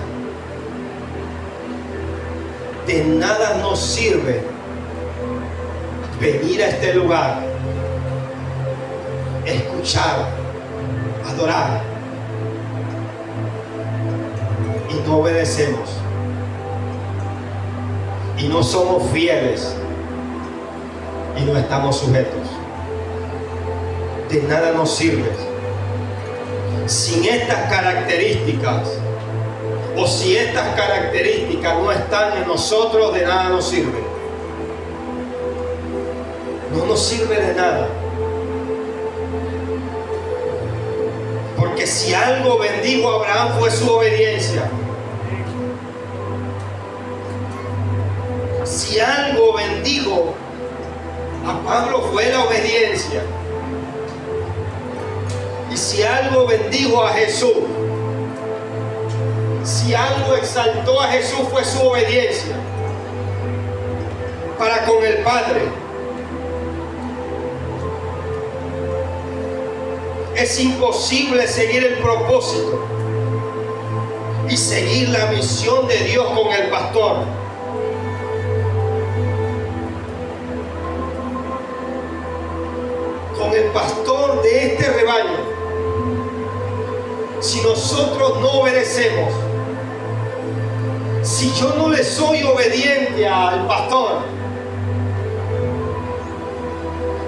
De nada nos sirve venir a este lugar, escuchar, adorar, y no obedecemos, y no somos fieles, y no estamos sujetos, de nada nos sirve. Sin estas características, o si estas características no están en nosotros, de nada nos sirve. No nos sirve de nada. Porque si algo bendijo a Abraham fue su obediencia. Si algo bendijo a Pablo fue la obediencia. Y si algo bendijo a Jesús, si algo exaltó a Jesús fue su obediencia para con el Padre. Es imposible seguir el propósito y seguir la misión de Dios con el pastor. Con el pastor de este rebaño. Si nosotros no obedecemos, si yo no le soy obediente al pastor,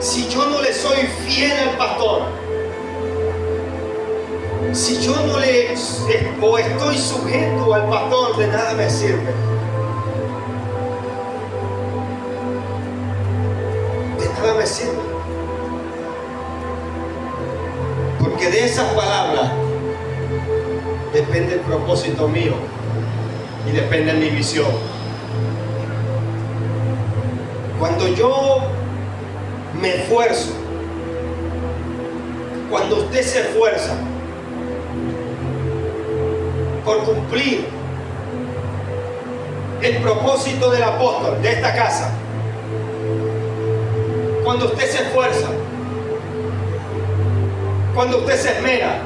si yo no le soy fiel al pastor, si yo no le o estoy sujeto al pastor, de nada me sirve. De nada me sirve. Porque de esas palabras depende el propósito mío y depende mi visión. Cuando yo me esfuerzo, cuando usted se esfuerza por cumplir el propósito del apóstol de esta casa, cuando usted se esfuerza, cuando usted se esmera,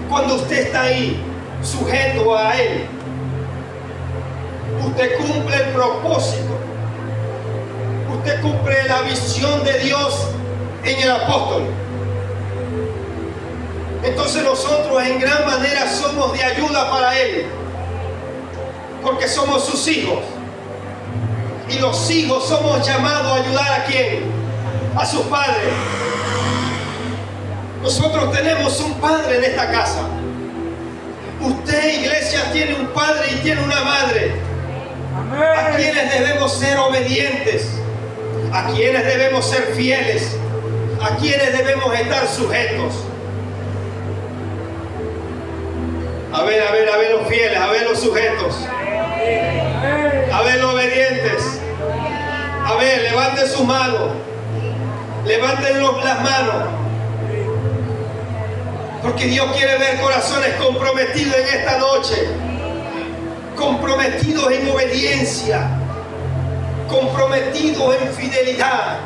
cuando usted está ahí sujeto a Él, usted cumple el propósito, usted cumple la visión de Dios en el apóstol. Entonces nosotros en gran manera somos de ayuda para Él, porque somos sus hijos, y los hijos somos llamados a ayudar ¿a quién? A sus padres. Nosotros tenemos un padre en esta casa. Usted, iglesia, tiene un padre y tiene una madre. A quienes debemos ser obedientes, a quienes debemos ser fieles, a quienes debemos estar sujetos. A ver los fieles, a ver los sujetos, a ver los obedientes. A ver, levanten sus manos, levanten las manos. Porque Dios quiere ver corazones comprometidos en esta noche, comprometidos en obediencia, comprometidos en fidelidad,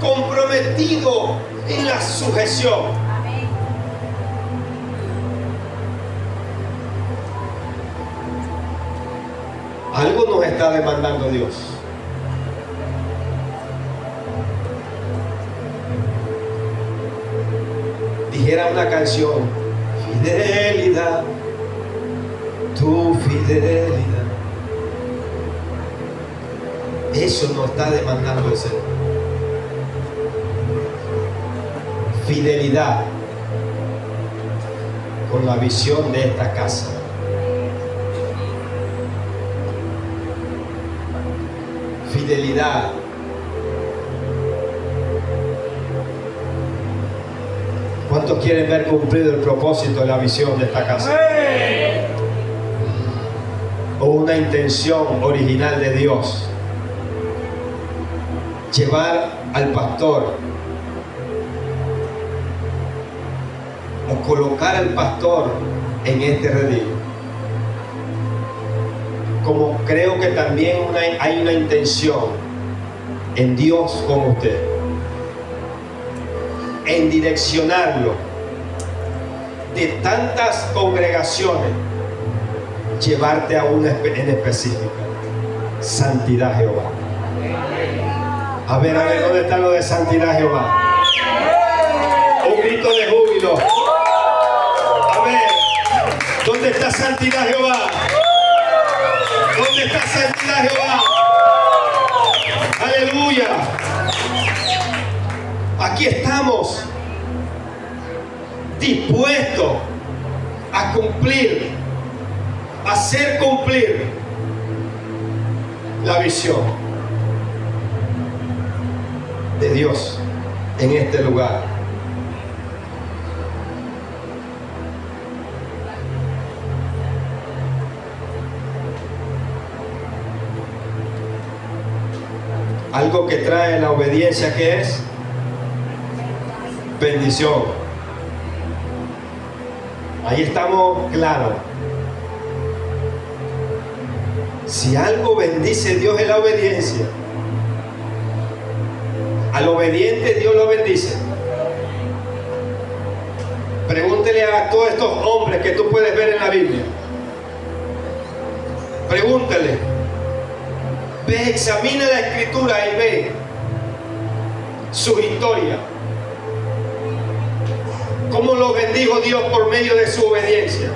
comprometidos en la sujeción. Algo nos está demandando Dios. Dijera una canción: fidelidad, tu fidelidad. Eso nos está demandando el Señor. Fidelidad con la visión de esta casa. Fidelidad ¿cuántos quieren ver cumplido el propósito de la visión de esta casa? O una intención original de Dios, llevar al pastor o colocar al pastor en este redil. Como creo que también hay una intención en Dios con usted, en direccionarlo de tantas congregaciones, llevarte a una en específica. santidad Jehová. A ver, ¿dónde está lo de santidad Jehová? Un grito de júbilo. A ver, ¿dónde está santidad Jehová? ¿Dónde está santidad Jehová? Aleluya. Aquí estamos dispuestos a cumplir, a hacer cumplir la visión de Dios en este lugar. Algo que trae la obediencia, ¿qué es? Bendición. Ahí estamos claros. Si algo bendice Dios es la obediencia. Al obediente Dios lo bendice. Pregúntele a todos estos hombres que tú puedes ver en la Biblia. Pregúntale. Ve, examina la escritura y ve su historia. ¿Cómo lo bendijo Dios por medio de su obediencia?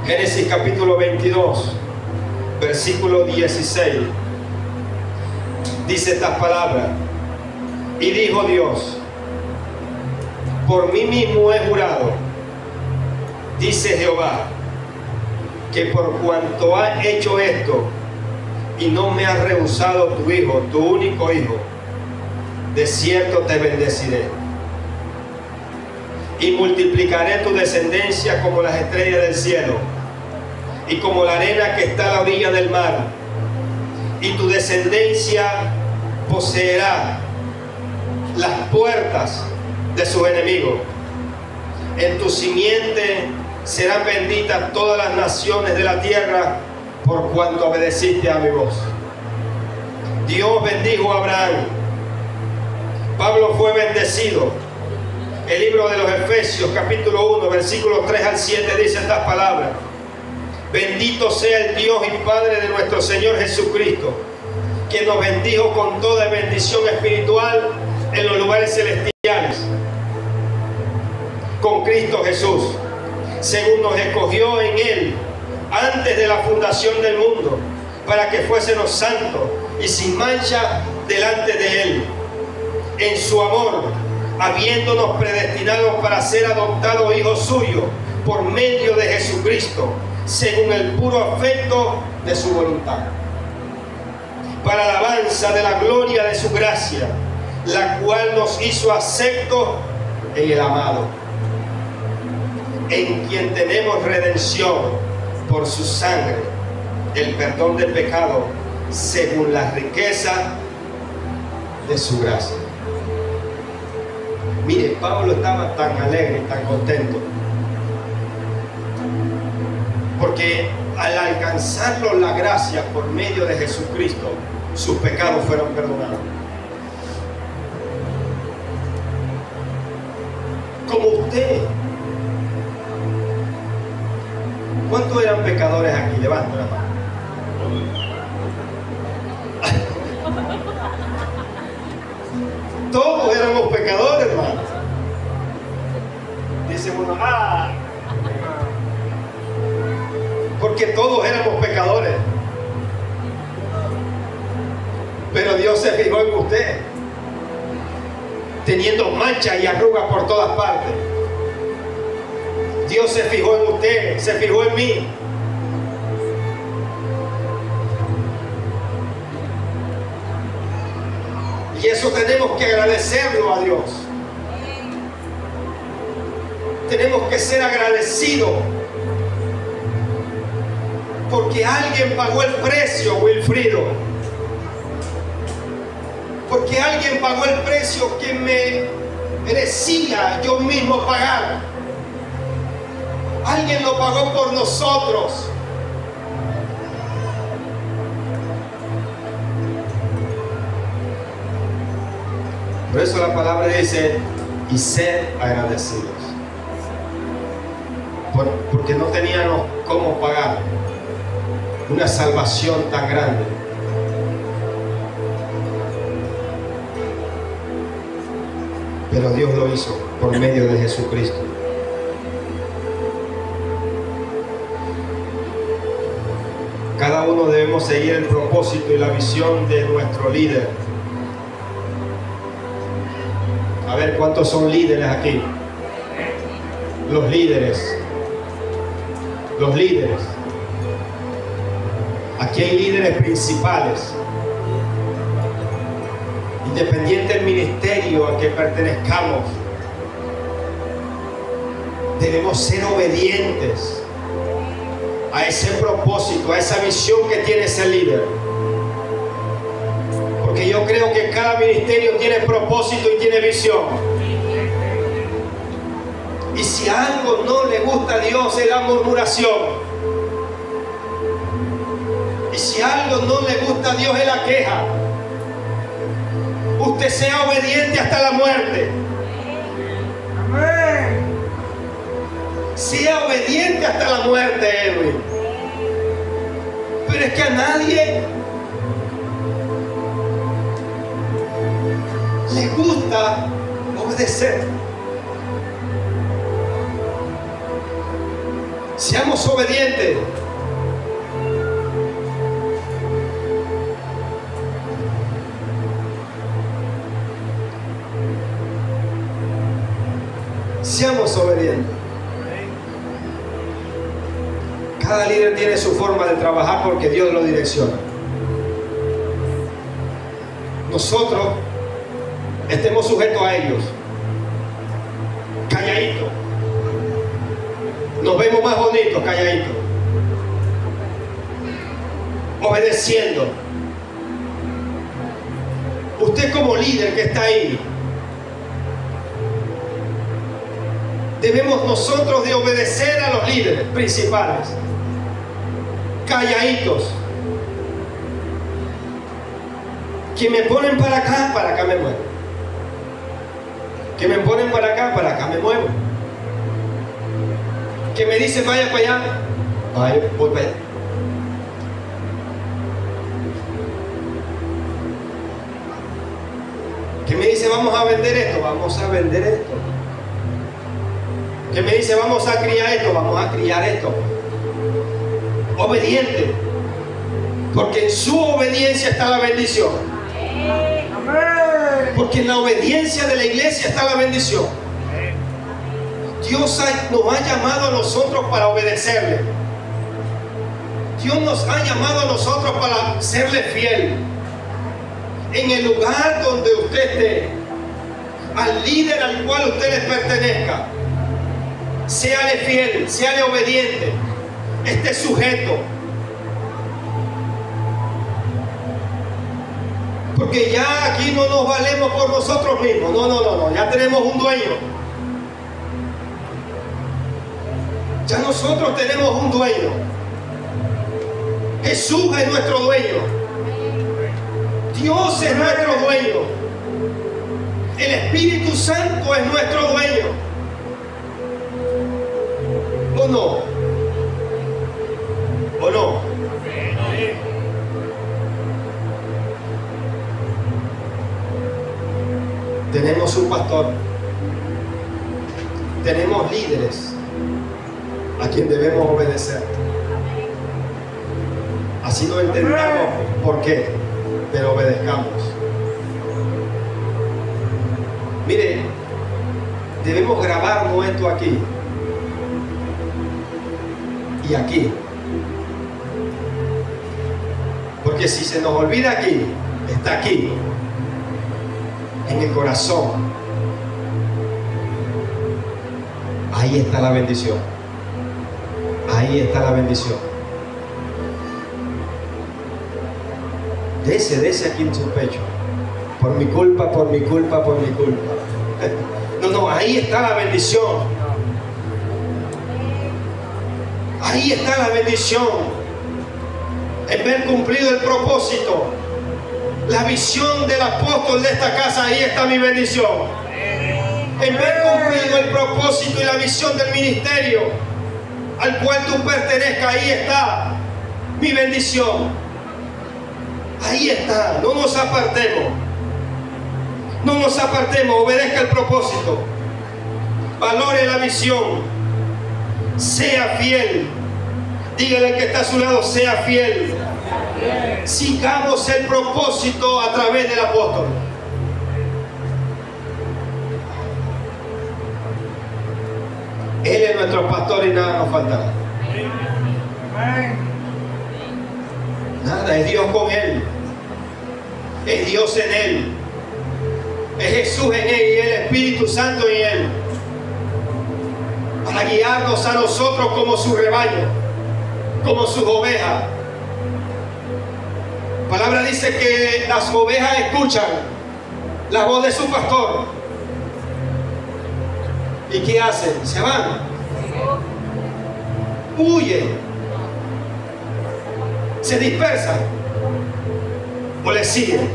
Génesis capítulo 22, versículo 16. Dice estas palabras. Y dijo Dios, por mí mismo he jurado, dice Jehová, que por cuanto has hecho esto y no me has rehusado tu hijo, tu único hijo, de cierto te bendeciré y multiplicaré tu descendencia como las estrellas del cielo y como la arena que está a la orilla del mar, y tu descendencia poseerá las puertas de sus enemigos. En tu simiente serán benditas todas las naciones de la tierra, por cuanto obedeciste a mi voz. Dios bendijo a Abraham. Pablo fue bendecido. El libro de los Efesios, capítulo 1, versículos 3 al 7, dice estas palabras. Bendito sea el Dios y Padre de nuestro Señor Jesucristo, que nos bendijo con toda bendición espiritual en los lugares celestiales, con Cristo Jesús, según nos escogió en Él antes de la fundación del mundo, para que fuésemos santos y sin mancha delante de Él, en su amor, habiéndonos predestinados para ser adoptados hijos suyos por medio de Jesucristo, según el puro afecto de su voluntad, para alabanza de la gloria de su gracia, la cual nos hizo aceptos en el amado, en quien tenemos redención por su sangre, el perdón del pecado, según la riqueza de su gracia. Mire, Pablo estaba tan alegre, tan contento, porque al alcanzarlo la gracia por medio de Jesucristo, sus pecados fueron perdonados. Como usted. ¿Cuántos eran pecadores aquí? Levanta la mano. Todos éramos pecadores, hermano. Dice uno, porque todos éramos pecadores. Pero Dios se fijó en usted, teniendo manchas y arrugas por todas partes. Dios se fijó en usted, se fijó en mí. Y eso tenemos que agradecerlo a Dios. Tenemos que ser agradecidos, porque alguien pagó el precio, Wilfrido. Porque alguien pagó el precio que me merecía yo mismo pagar. Alguien lo pagó por nosotros. Por eso la palabra dice, y sed agradecidos. Porque no tenían cómo pagar una salvación tan grande. Pero Dios lo hizo por medio de Jesucristo. Cada uno debemos seguir el propósito y la visión de nuestro líder. A ver, ¿cuántos son líderes aquí? Los líderes. Los líderes. Aquí hay líderes principales. Independiente del ministerio al que pertenezcamos, debemos ser obedientes a ese propósito, a esa visión que tiene ese líder. Porque yo creo que cada ministerio tiene propósito y tiene visión. Y si algo no le gusta a Dios es la murmuración. Y si algo no le gusta a Dios es la queja. Usted sea obediente hasta la muerte. Amén. Sea obediente hasta la muerte, Edwin. Pero es que a nadie le gusta obedecer. Seamos obedientes. Seamos obedientes. Cada líder tiene su forma de trabajar porque Dios lo direcciona. Nosotros estemos sujetos a ellos. Calladitos. Nos vemos más bonitos calladitos. Obedeciendo. Usted como líder que está ahí, debemos nosotros de obedecer a los líderes principales. Calladitos. Que me ponen para acá me muevo. Que me ponen para acá me muevo. Que me dicen vaya para allá, voy para allá. Que me dice vamos a vender esto, vamos a vender esto. Que me dice vamos a criar esto, vamos a criar esto. Obediente. Porque en su obediencia está la bendición. Porque en la obediencia de la iglesia está la bendición. Dios nos ha llamado a nosotros para obedecerle. Dios nos ha llamado a nosotros para serle fiel. En el lugar donde usted esté, al líder al cual usted le pertenezca, séale fiel, séale obediente, esté sujeto. Porque ya aquí no nos valemos por nosotros mismos. No, ya tenemos un dueño. Ya nosotros tenemos un dueño. Jesús es nuestro dueño. Dios es nuestro dueño. El Espíritu Santo es nuestro dueño. ¿O no? ¿O no? Tenemos un pastor. Tenemos líderes a quien debemos obedecer. Así no entendamos por qué, pero obedezcamos. Mire, debemos grabarnos esto aquí y aquí. Porque si se nos olvida aquí, está aquí, en el corazón. Ahí está la bendición. Ahí está la bendición. Dese aquí en su pecho. Por mi culpa, por mi culpa, por mi culpa. No, ahí está la bendición. Ahí está la bendición. En ver cumplido el propósito. la visión del apóstol de esta casa, ahí está mi bendición. En ver cumplido el propósito y la visión del ministerio al cual tú pertenezcas, ahí está mi bendición. Ahí está, no nos apartemos. No nos apartemos, obedezca el propósito. Valore la visión. Sea fiel. Dígale al que está a su lado, sea fiel. Sigamos el propósito a través del apóstol. Él es nuestro pastor y nada nos faltará. Nada, es Dios con Él. Es Dios en Él. Es Jesús en Él y el Espíritu Santo en Él. Para guiarnos a nosotros como su rebaño, como sus ovejas. La palabra dice que las ovejas escuchan la voz de su pastor. ¿Y qué hacen? Se van. Huyen. Se dispersan. O le siguen.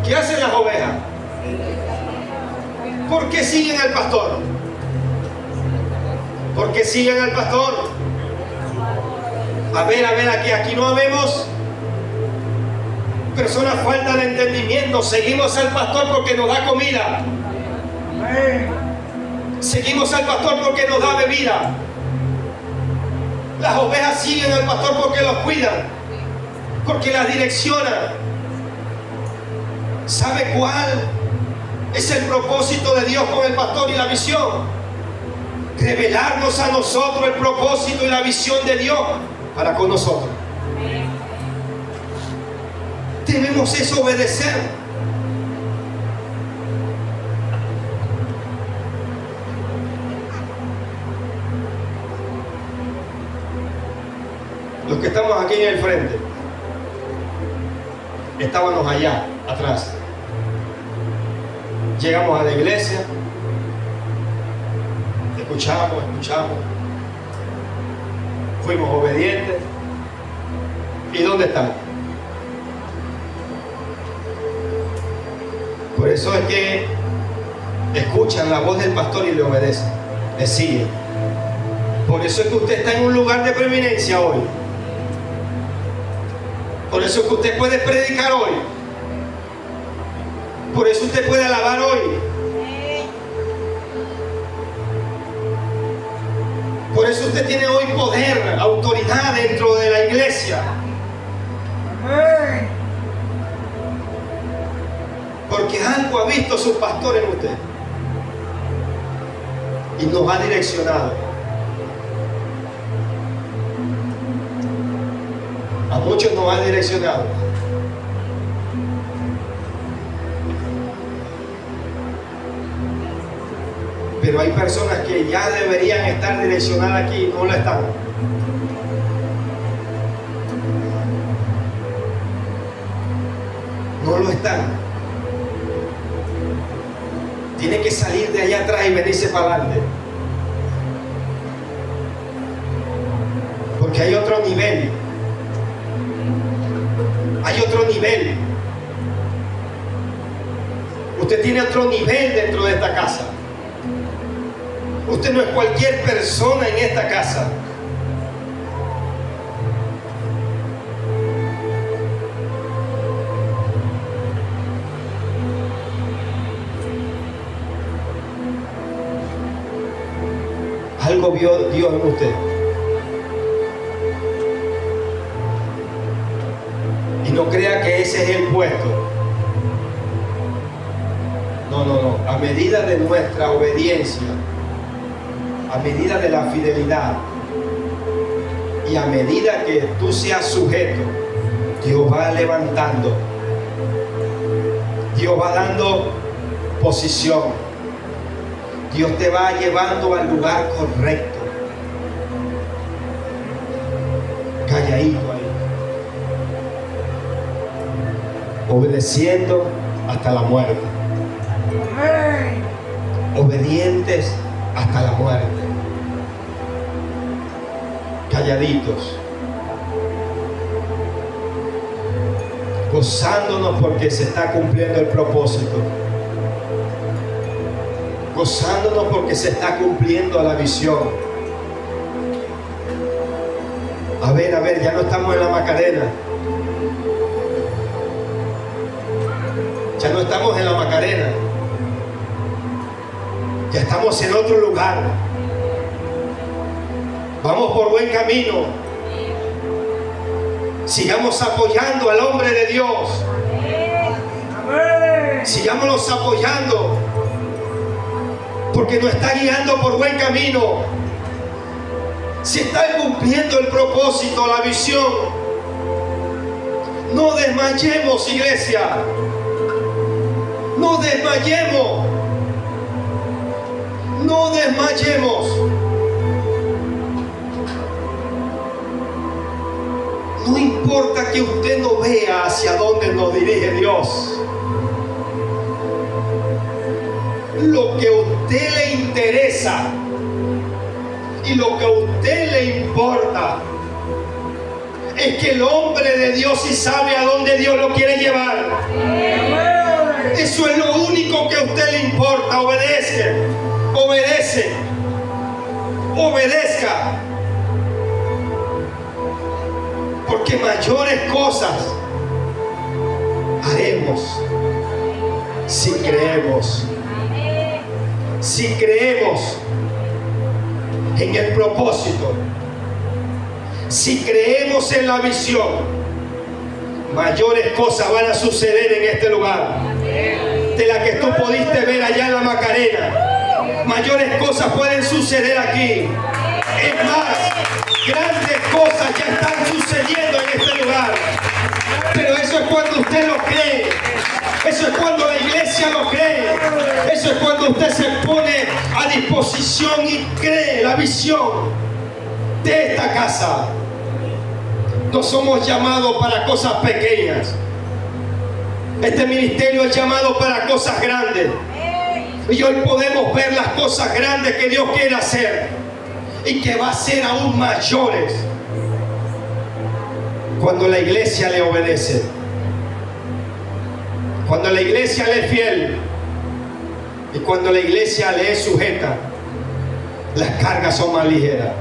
¿Qué hacen las ovejas? ¿Por qué siguen al pastor? ¿Por qué siguen al pastor? A ver, aquí no habemos personas falta de entendimiento. Seguimos al pastor porque nos da comida. Seguimos al pastor porque nos da bebida. Las ovejas siguen al pastor porque los cuidan, porque las direcciona. ¿Sabe cuál es el propósito de Dios con el pastor y la visión? Revelarnos a nosotros el propósito y la visión de Dios para con nosotros. Debemos eso obedecer. Los que estamos aquí en el frente, estábamos allá atrás. Llegamos a la iglesia, escuchamos, fuimos obedientes. ¿Y dónde están? Por eso es que escuchan la voz del pastor y le obedecen, le siguen. Por eso es que usted está en un lugar de preeminencia hoy. Por eso es que usted puede predicar hoy. Por eso usted puede alabar hoy. Por eso usted tiene hoy poder, autoridad dentro de la iglesia. Porque algo ha visto su pastor en usted. Y nos ha direccionado. A muchos nos ha direccionado. Pero hay personas que ya deberían estar direccionadas aquí y no lo están. No lo están. Tiene que salir de allá atrás y venirse para adelante. Porque hay otro nivel. Hay otro nivel. Usted tiene otro nivel dentro de esta casa. Usted no es cualquier persona en esta casa. Algo vio Dios en usted. Y no crea que ese es el puesto. No. A medida de nuestra obediencia, a medida de la fidelidad y a medida que tú seas sujeto, Dios va levantando. Dios va dando posición. Dios te va llevando al lugar correcto. Calladito ahí. Obedeciendo hasta la muerte. Obedientes hasta la muerte. Calladitos. gozándonos porque se está cumpliendo el propósito, gozándonos porque se está cumpliendo la visión. A ver, ya no estamos en la Macarena, ya no estamos en la Macarena, ya estamos en otro lugar. Vamos por buen camino. Sigamos apoyando al hombre de Dios. Sigámonos apoyando, porque nos está guiando por buen camino. Se está cumpliendo el propósito, la visión. No desmayemos, iglesia. No desmayemos. No desmayemos. No importa que usted no vea hacia dónde nos dirige Dios. Lo que a usted le interesa y lo que a usted le importa es que el hombre de Dios sí sabe a dónde Dios lo quiere llevar. Eso es lo único que a usted le importa. Obedezca. Porque mayores cosas haremos si creemos. Si creemos en el propósito, si creemos en la visión, mayores cosas van a suceder en este lugar de las que tú pudiste ver allá en la Macarena. Mayores cosas pueden suceder aquí. Es más, grandes cosas ya están sucediendo en este lugar. Pero eso es cuando usted lo cree. Eso es cuando la iglesia lo cree. Eso es cuando usted se pone a disposición y cree la visión de esta casa. No somos llamados para cosas pequeñas. Este ministerio es llamado para cosas grandes. Y hoy podemos ver las cosas grandes que Dios quiere hacer y que va a ser aún mayores cuando la iglesia le obedece, cuando la iglesia le es fiel y cuando la iglesia le es sujeta. Las cargas son más ligeras.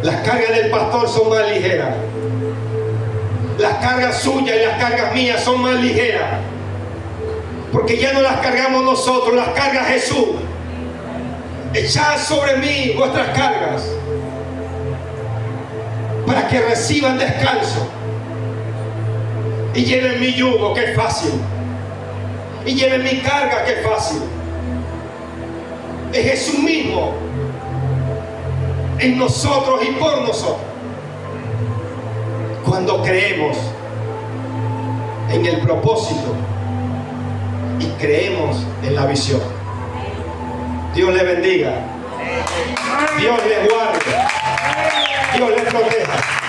Las cargas del pastor son más ligeras. Las cargas suyas y las cargas mías son más ligeras, porque ya no las cargamos nosotros, las carga Jesús. Echad sobre mí vuestras cargas para que reciban descanso y lleven mi yugo, que es fácil, y lleven mi carga, que es fácil. Es Jesús mismo en nosotros y por nosotros. Cuando creemos en el propósito y creemos en la visión. Dios le bendiga, Dios le guarde, Dios le proteja.